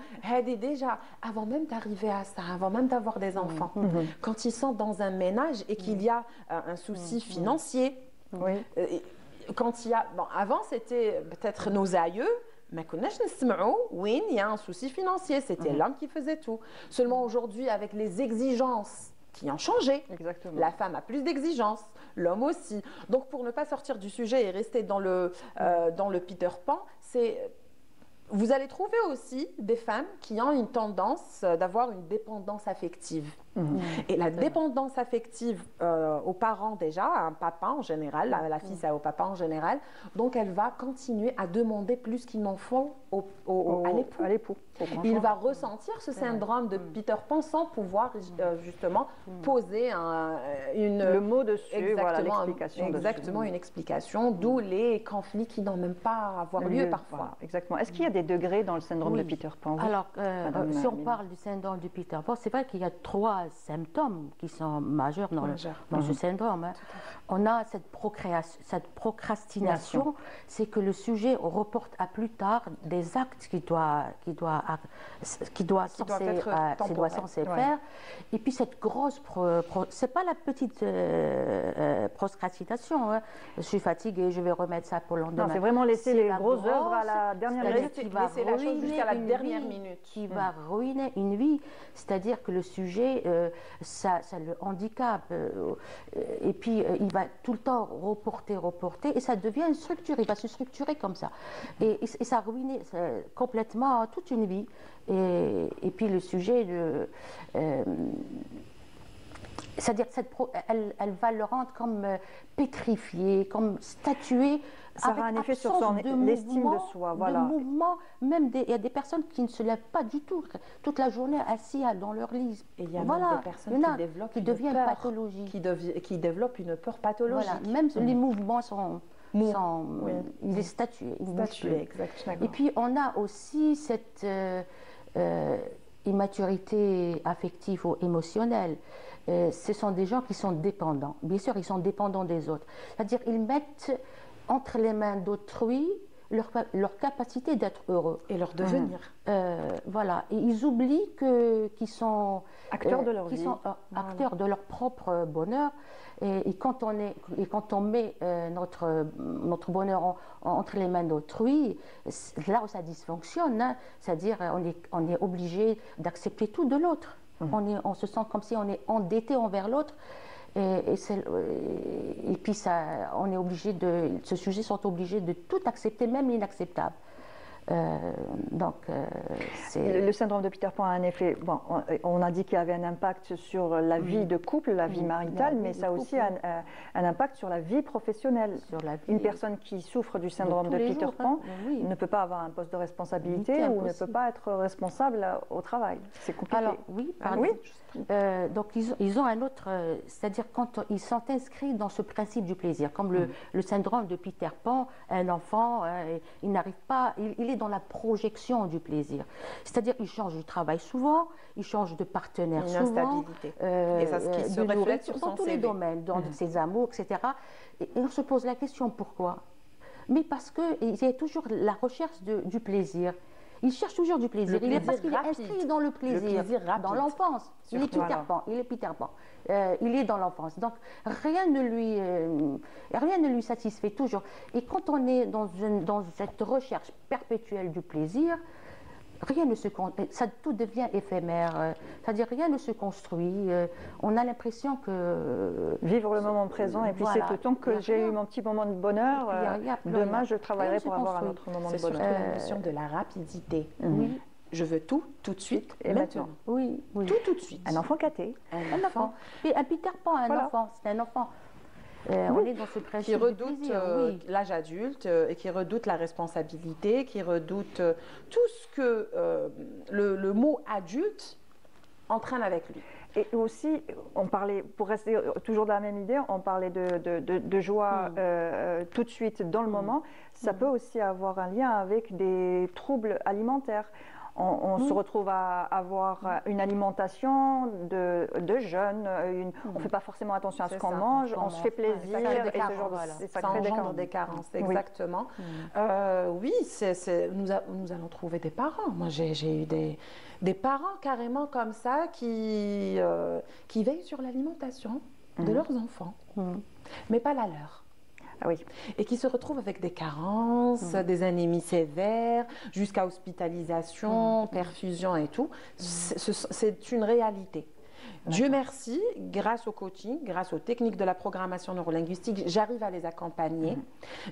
Déjà, avant même d'arriver à ça, avant même d'avoir des enfants, quand ils sont dans un ménage et qu'il y a un souci financier, quand il y a... Bon, avant, c'était peut-être nos aïeux, mais oui, il y a un souci financier, c'était l'homme qui faisait tout. Seulement aujourd'hui, avec les exigences qui ont changé, la femme a plus d'exigences, l'homme aussi. Donc, pour ne pas sortir du sujet et rester dans le Peter Pan, vous allez trouver aussi des femmes qui ont une tendance d'avoir une dépendance affective. Et la dépendance affective aux parents déjà, à un papa en général, la fille c'est au papa en général, donc elle va continuer à demander plus qu'il n'en faut à l'époux. Il va ressentir ce syndrome de Peter Pan sans pouvoir justement poser le mot dessus, exactement, l'explication. Exactement, une explication, d'où les conflits qui n'ont même pas à avoir lieu parfois. Voilà, exactement. Est-ce qu'il y a des degrés dans le syndrome de Peter Pan? Alors, si on parle du syndrome de Peter Pan, c'est vrai qu'il y a 3 symptômes qui sont majeurs dans ce syndrome. Hein. On a cette procrastination, c'est que le sujet reporte à plus tard des actes qui doit censé faire. Et puis cette grosse, c'est pas la petite procrastination. Hein. Je suis fatiguée, je vais remettre ça pour le lendemain. C'est vraiment laisser les grosses œuvres à la dernière minute. Qui va ruiner jusqu'à la dernière minute. Qui va ruiner une vie. C'est-à-dire que le sujet, ça le handicape. Et puis il va tout le temps reporter. Et ça devient une structure. Il va se structurer comme ça. Et ça ruine complètement toute une vie. Et puis le sujet c'est-à-dire elle va le rendre comme pétrifié, comme statué. Ça aura un effet sur son estime de soi. Voilà. Même il y a des personnes qui ne se lèvent pas du tout, toute la journée assis dans leur lit. Et il y a même des personnes qui deviennent pathologiques. Qui développent une peur pathologique. Voilà. Même les mouvements sont... il est statué. Exactement. Et puis on a aussi cette immaturité affective ou émotionnelle. Ce sont des gens qui sont dépendants. Bien sûr, ils sont dépendants des autres. C'est-à-dire ils mettent entre les mains d'autrui leur capacité d'être heureux. Et leur devenir. Voilà. Et ils oublient qu'ils sont acteurs de leur vie. Acteurs de leur propre bonheur. Et quand on met notre bonheur entre les mains d'autrui, là où ça dysfonctionne, hein, c'est-à-dire on est obligé d'accepter tout de l'autre. On se sent comme si on est endetté envers l'autre. Et puis on est obligé ce sujet sont obligés de tout accepter, même l'inacceptable. Le syndrome de Peter Pan a un effet. Bon, on a dit qu'il y avait un impact sur la vie de couple, la vie maritale, mais ça a aussi un impact sur la vie professionnelle. Une personne qui souffre du syndrome de Peter Pan ne peut pas avoir un poste de responsabilité ou ne peut pas être responsable au travail. C'est compliqué. Alors donc ils ont un autre, c'est-à-dire quand ils sont inscrits dans ce principe du plaisir, comme le syndrome de Peter Pan, un enfant, il n'arrive pas, il est dans la projection du plaisir. C'est-à-dire il change de travail souvent, il change de partenaire souvent. Et ça, ce qui se reflète sur son dans tous les domaines, dans ses amours, etc. Et on se pose la question, pourquoi? Mais parce qu'il y a toujours la recherche du plaisir. Il cherche toujours du plaisir. Parce qu'il est inscrit dans le plaisir dans l'enfance. Il est Peter Pan. Il est dans l'enfance. Donc rien ne lui satisfait toujours. Et quand on est dans cette recherche perpétuelle du plaisir, rien ne se tout devient éphémère. C'est-à-dire rien ne se construit. On a l'impression que vivre le moment présent et puis c'est tout. Tant que j'ai eu mon petit moment de bonheur, demain je travaillerai pour avoir un autre moment de bonheur. C'est surtout la notion de la rapidité. Oui. Je veux tout de suite et maintenant. Oui. Tout de suite. Un enfant gâté. Un enfant. Et un Peter Pan, enfant, c'est un enfant. On est dans ce principe qui redoute l'âge adulte et qui redoute la responsabilité, qui redoute tout ce que le mot adulte entraîne avec lui. Et aussi, on parlait, pour rester toujours dans la même idée, on parlait de joie tout de suite dans le moment. Ça peut aussi avoir un lien avec des troubles alimentaires. On se retrouve à avoir une alimentation de jeunes, on ne fait pas forcément attention à ce qu'on mange, on se fait plaisir, et ce genre ça engendre des carences, exactement. Oui, nous allons trouver des parents. Moi, j'ai eu des parents carrément comme ça qui veillent sur l'alimentation de leurs enfants, mais pas la leur. Ah oui. Et qui se retrouvent avec des carences, des anémies sévères, jusqu'à hospitalisation, perfusion et tout. C'est une réalité. Dieu merci, grâce au coaching, grâce aux techniques de la programmation neurolinguistique, j'arrive à les accompagner,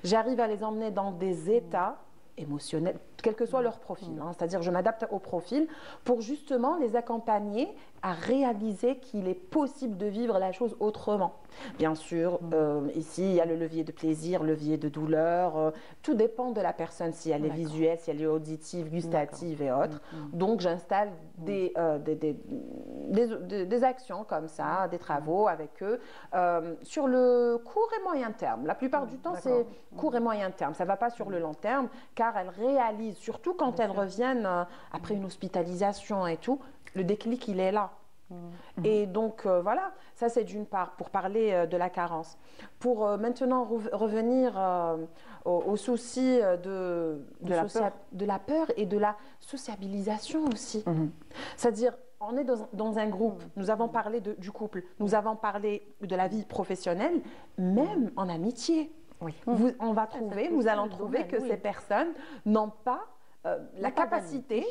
j'arrive à les emmener dans des états émotionnels, quel que soit leur profil. C'est-à-dire, je m'adapte au profil pour justement les accompagner à réaliser qu'il est possible de vivre la chose autrement. Bien sûr, ici, il y a le levier de plaisir, le levier de douleur. Tout dépend de la personne, si elle est visuelle, si elle est auditive, gustative et autres. Donc, j'installe des actions comme ça, des travaux avec eux, sur le court et moyen terme. La plupart du temps, c'est court et moyen terme. Ça ne va pas sur le long terme, car elles réalisent, surtout quand elles reviennent après une hospitalisation et tout, le déclic, il est là. Et donc, voilà, ça c'est d'une part, pour parler de la carence. Pour maintenant revenir au souci de la peur et de la sociabilisation aussi. C'est-à-dire, on est dans un groupe, nous avons parlé du couple, nous avons parlé de la vie professionnelle, même en amitié. Nous allons trouver que ces personnes n'ont pas la capacité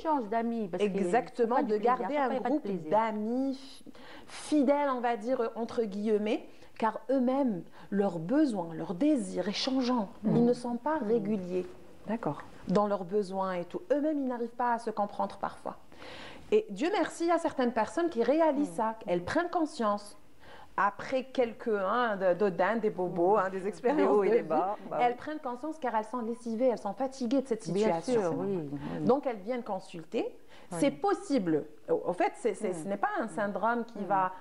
exactement de garder un groupe d'amis fidèles, on va dire, entre guillemets, car eux-mêmes, leurs besoins, leurs désirs est changeant. Ils ne sont pas réguliers dans leurs besoins et tout. Eux-mêmes, ils n'arrivent pas à se comprendre parfois. Et Dieu merci, il y a certaines personnes qui réalisent ça, elles prennent conscience. Après quelques d'odins, des bobos, des expériences de vie, elles prennent conscience car elles sont lessivées, elles sont fatiguées de cette situation. Bien sûr, oui. Donc elles viennent consulter. C'est possible. Au fait, ce n'est pas un syndrome qui va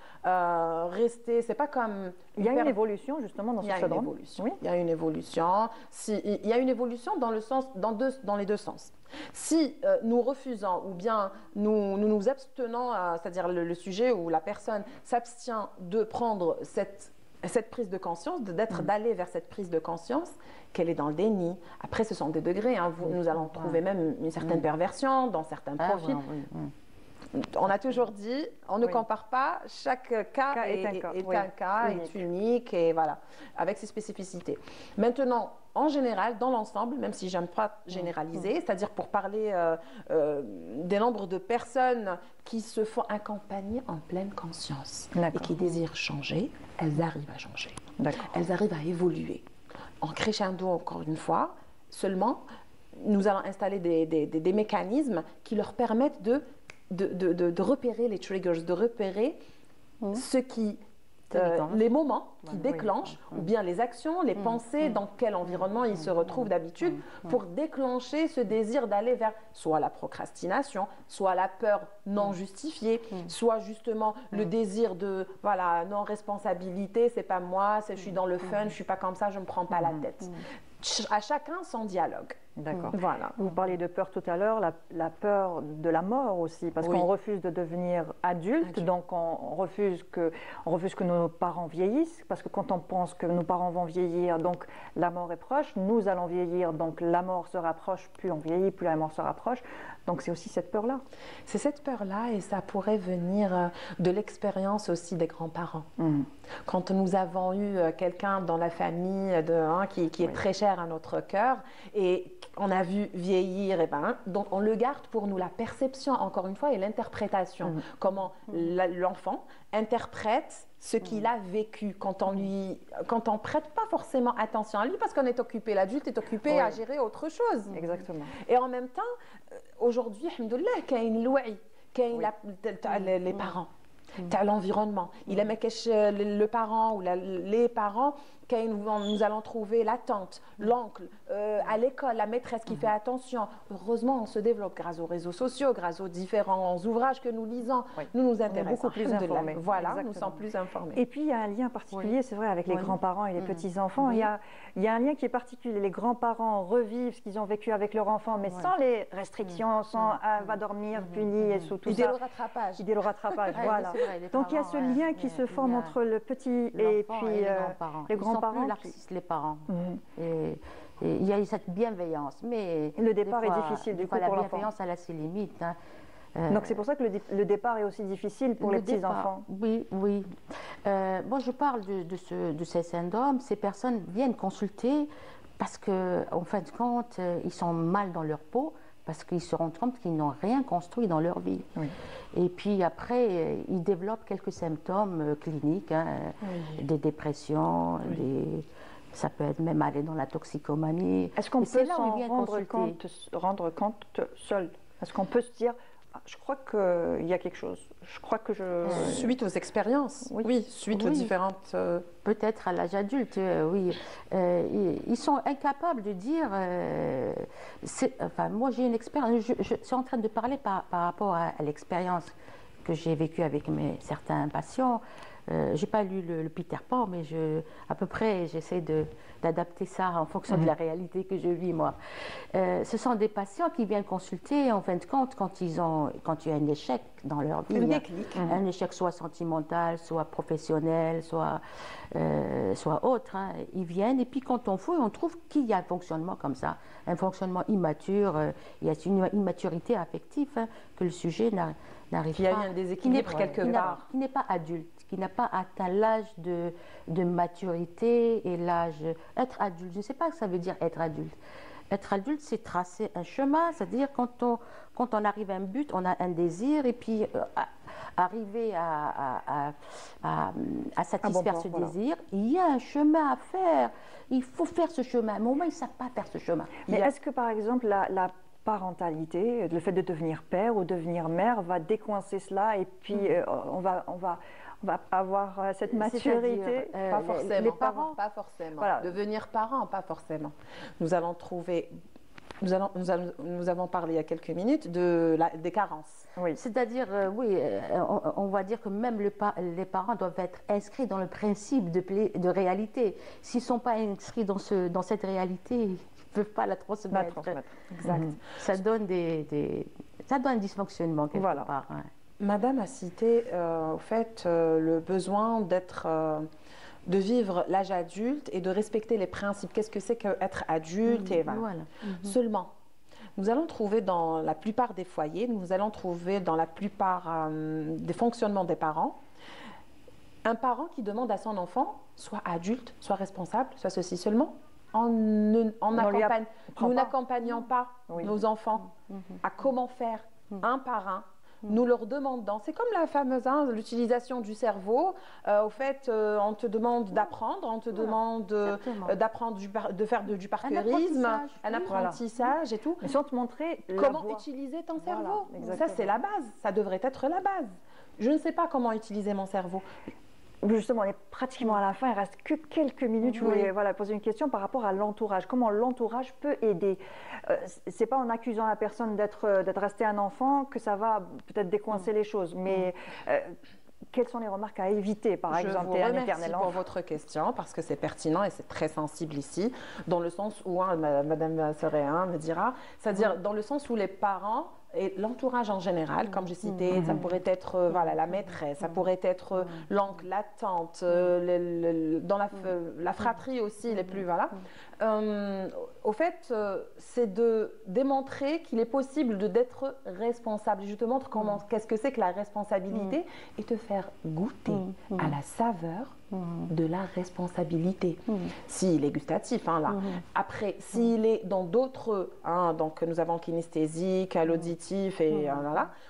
rester. C'est pas comme. Il y a une évolution justement dans ce syndrome. Il y a une évolution. Il y a une évolution dans le sens, dans les deux sens. Si nous refusons ou bien nous abstenons, c'est-à-dire le sujet où la personne s'abstient de prendre cette prise de conscience, d'aller vers cette prise de conscience, qu'elle est dans le déni. Après, ce sont des degrés. Nous allons trouver même une certaine perversion dans certains profils. On a toujours dit, on ne compare pas, chaque cas est un cas, est unique, et voilà, avec ses spécificités. Maintenant, en général, dans l'ensemble, même si j'aime pas généraliser, c'est-à-dire pour parler des nombres de personnes qui se font accompagner en pleine conscience et qui désirent changer, elles arrivent à changer. Elles arrivent à évoluer. En crescendo, encore une fois, seulement, nous allons installer des mécanismes qui leur permettent de repérer les triggers, de repérer ce qui, les moments qui déclenchent, ou bien les actions, les pensées, dans quel environnement ils se retrouvent d'habitude, pour déclencher ce désir d'aller vers soit la procrastination, soit la peur non justifiée, soit justement le désir de, voilà, non-responsabilité, c'est pas moi, je suis dans le fun, je suis pas comme ça, je me prends pas la tête. À chacun son dialogue. D'accord. Voilà. Vous parliez de peur tout à l'heure, la peur de la mort aussi, parce qu'on refuse de devenir adulte, donc on refuse que nos parents vieillissent, parce que quand on pense que nos parents vont vieillir, donc la mort est proche, nous allons vieillir, donc la mort se rapproche, plus on vieillit, plus la mort se rapproche. Donc c'est aussi cette peur-là. C'est cette peur-là, et ça pourrait venir de l'expérience aussi des grands-parents. Quand nous avons eu quelqu'un dans la famille qui est très cher à notre cœur, et on a vu vieillir, donc on le garde pour nous, la perception, encore une fois, et l'interprétation. Comment l'enfant interprète ce qu'il a vécu quand on prête pas forcément attention à lui, parce qu'on est occupé, l'adulte est occupé à gérer autre chose. Exactement. Et en même temps, aujourd'hui, alhamdoulilah, il y a les parents. T'as l'environnement. Il aime le parent ou les parents, nous allons trouver la tante, l'oncle, à l'école, la maîtresse qui fait attention. Heureusement, on se développe grâce aux réseaux sociaux, grâce aux différents ouvrages que nous lisons. Nous intéressons. Beaucoup plus informés. Voilà, nous sommes plus informés. Et puis, il y a un lien particulier, c'est vrai, avec les grands-parents et les petits-enfants. Il y a un lien qui est particulier. Les grands-parents revivent ce qu'ils ont vécu avec leur enfant, mais sans les restrictions, sans « va dormir, puni » et tout ça. Idée le rattrapage. Idée le rattrapage, voilà. Donc, il y a ce lien qui se forme entre le petit et puis les grands-parents. Ils sont plus laxistes, les parents. Et il y a cette bienveillance. Mais le départ est difficile du coup pour l'enfant. La bienveillance, elle a ses limites. Donc c'est pour ça que le départ est aussi difficile pour les petits-enfants. Oui. Bon, je parle de ces syndromes. Ces personnes viennent consulter parce qu'en fin de compte, ils sont mal dans leur peau, parce qu'ils se rendent compte qu'ils n'ont rien construit dans leur vie. Et puis après, ils développent quelques symptômes cliniques, des dépressions, Ça peut être même aller dans la toxicomanie. Est-ce qu'on peut s'en rendre compte seul? Est-ce qu'on peut se dire, ah, je crois qu'il y a quelque chose, je crois que je... Suite aux expériences, oui, suite aux différentes... Peut-être à l'âge adulte, oui. Ils sont incapables de dire... enfin, moi, j'ai une expérience, je suis en train de parler par rapport à l'expérience que j'ai vécue avec certains patients. Je n'ai pas lu le Peter Pan, mais à peu près, j'essaie d'adapter ça en fonction de la réalité que je vis, moi. Ce sont des patients qui viennent consulter, en fin de compte, quand il y a un échec dans leur vie. Un échec soit sentimental, soit professionnel, soit autre. Hein. Ils viennent, et puis quand on fouille, on trouve qu'il y a un fonctionnement comme ça, un fonctionnement immature, il y a une immaturité affective que le sujet n'arrive pas. Il y a eu un déséquilibre quelque part. Qui n'est pas adulte, qui n'a pas atteint l'âge de maturité et l'âge... Être adulte, je ne sais pas ce que ça veut dire être adulte. Être adulte, c'est tracer un chemin, c'est-à-dire quand on arrive à un but, on a un désir, et puis arriver à satisfaire ce désir, il y a un chemin à faire. Il faut faire ce chemin. À un moment, ils ne savent pas faire ce chemin. Mais est-ce que, par exemple, la parentalité, le fait de devenir père ou devenir mère va décoincer cela, et puis on va avoir cette maturité? Pas forcément. Les parents, pas forcément. Voilà. Devenir parent, pas forcément. Nous allons trouver... Nous avons parlé il y a quelques minutes des carences. Oui. C'est-à-dire, on va dire que même les parents doivent être inscrits dans le principe de réalité. S'ils ne sont pas inscrits dans cette réalité, ils ne peuvent pas la transmettre. Exact. Ça donne ça donne un dysfonctionnement quelque part. Ouais. Madame a cité au fait le besoin de vivre l'âge adulte et de respecter les principes. Qu'est-ce que c'est qu'être adulte? Seulement, nous allons trouver dans la plupart des foyers, nous allons trouver dans la plupart des fonctionnements des parents, un parent qui demande à son enfant, soit adulte, soit responsable, soit ceci seulement, nous n'accompagnons pas nos enfants à comment faire un par un. Nous leur demandons, c'est comme la fameuse l'utilisation du cerveau. Au fait, on te demande d'apprendre, on te demande d'apprendre de faire du parcourisme, un apprentissage et tout. Mais sans te montrer comment utiliser ton cerveau. Ça, c'est la base. Ça devrait être la base. Je ne sais pas comment utiliser mon cerveau. Justement, on est pratiquement à la fin, il ne reste que quelques minutes. Je voulais poser une question par rapport à l'entourage. Comment l'entourage peut aider? Ce n'est pas en accusant la personne d'être resté un enfant que ça va peut-être décoincer les choses, mais quelles sont les remarques à éviter, par exemple? Je vous remercie pour votre question, parce que c'est pertinent et c'est très sensible ici, dans le sens où, Madame Seréen me dira, c'est-à-dire dans le sens où les parents et l'entourage en général, comme j'ai cité, ça pourrait être la maîtresse, ça pourrait être l'oncle, la tante, dans la fratrie aussi, les plus, au fait, c'est de démontrer qu'il est possible d'être responsable. Je te montre qu'est-ce que c'est que la responsabilité et te faire goûter à la saveur de la responsabilité. S'il est gustatif, Après, s'il est dans d'autres, donc nous avons kinesthésique, à l'auditif, et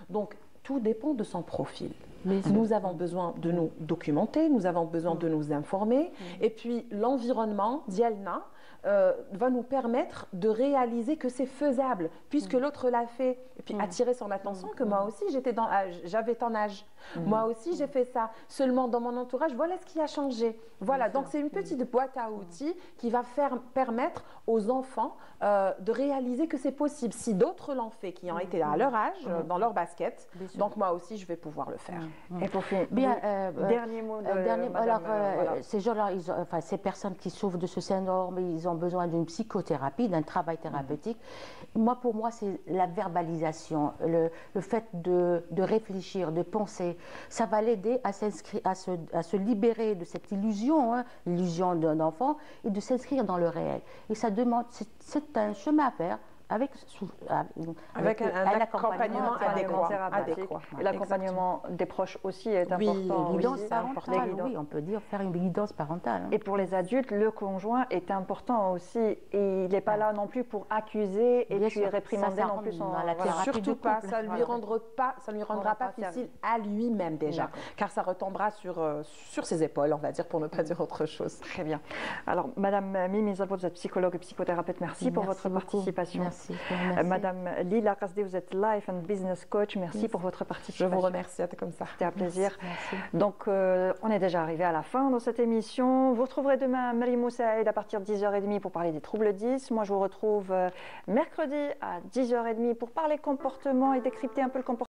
donc tout dépend de son profil. Nous avons besoin de nous documenter, nous avons besoin de nous informer, et puis l'environnement, Dialna, va nous permettre de réaliser que c'est faisable, puisque l'autre l'a fait, et puis attirer son attention que moi aussi j'avais ton âge, moi aussi j'ai fait ça, seulement dans mon entourage, voilà ce qui a changé. Voilà, donc c'est une petite boîte à outils qui va permettre aux enfants de réaliser que c'est possible. Si d'autres l'ont fait, qui ont été à leur âge, dans leur basket, donc moi aussi je vais pouvoir le faire. Et pour finir, dernier mot ces gens-là, ces personnes qui souffrent de ce syndrome, ils ont besoin d'une psychothérapie, d'un travail thérapeutique. Pour moi, c'est la verbalisation, le fait de réfléchir, de penser. Ça va l'aider à se libérer de cette illusion, l'illusion d'un enfant, et de s'inscrire dans le réel. Et ça demande, c'est un chemin à faire avec un accompagnement adéquat. Et l'accompagnement des proches aussi est important. Oui, guidance parentale, oui, on peut dire faire une guidance parentale. Et pour les adultes, le conjoint est important aussi. Et il n'est pas là non plus pour accuser et puis réprimander non plus son... Surtout pas, ça ne lui rendra pas difficile à lui-même déjà, car ça retombera sur ses épaules, on va dire, pour ne pas dire autre chose. Très bien. Alors, Madame Mimi Zalbo, vous êtes psychologue et psychothérapeute. Merci pour votre participation. Merci. Madame Lila Rasdé, vous êt life and business coach. Merci pour votre participation. Je vous remercie, c'était comme ça. C'était un plaisir. Merci. Donc, on est déjà arrivé à la fin de cette émission. Vous retrouverez demain Marie Moussaïd à partir de 10h30 pour parler des troubles 10. Moi, je vous retrouve mercredi à 10h30 pour parler comportement et décrypter un peu le comportement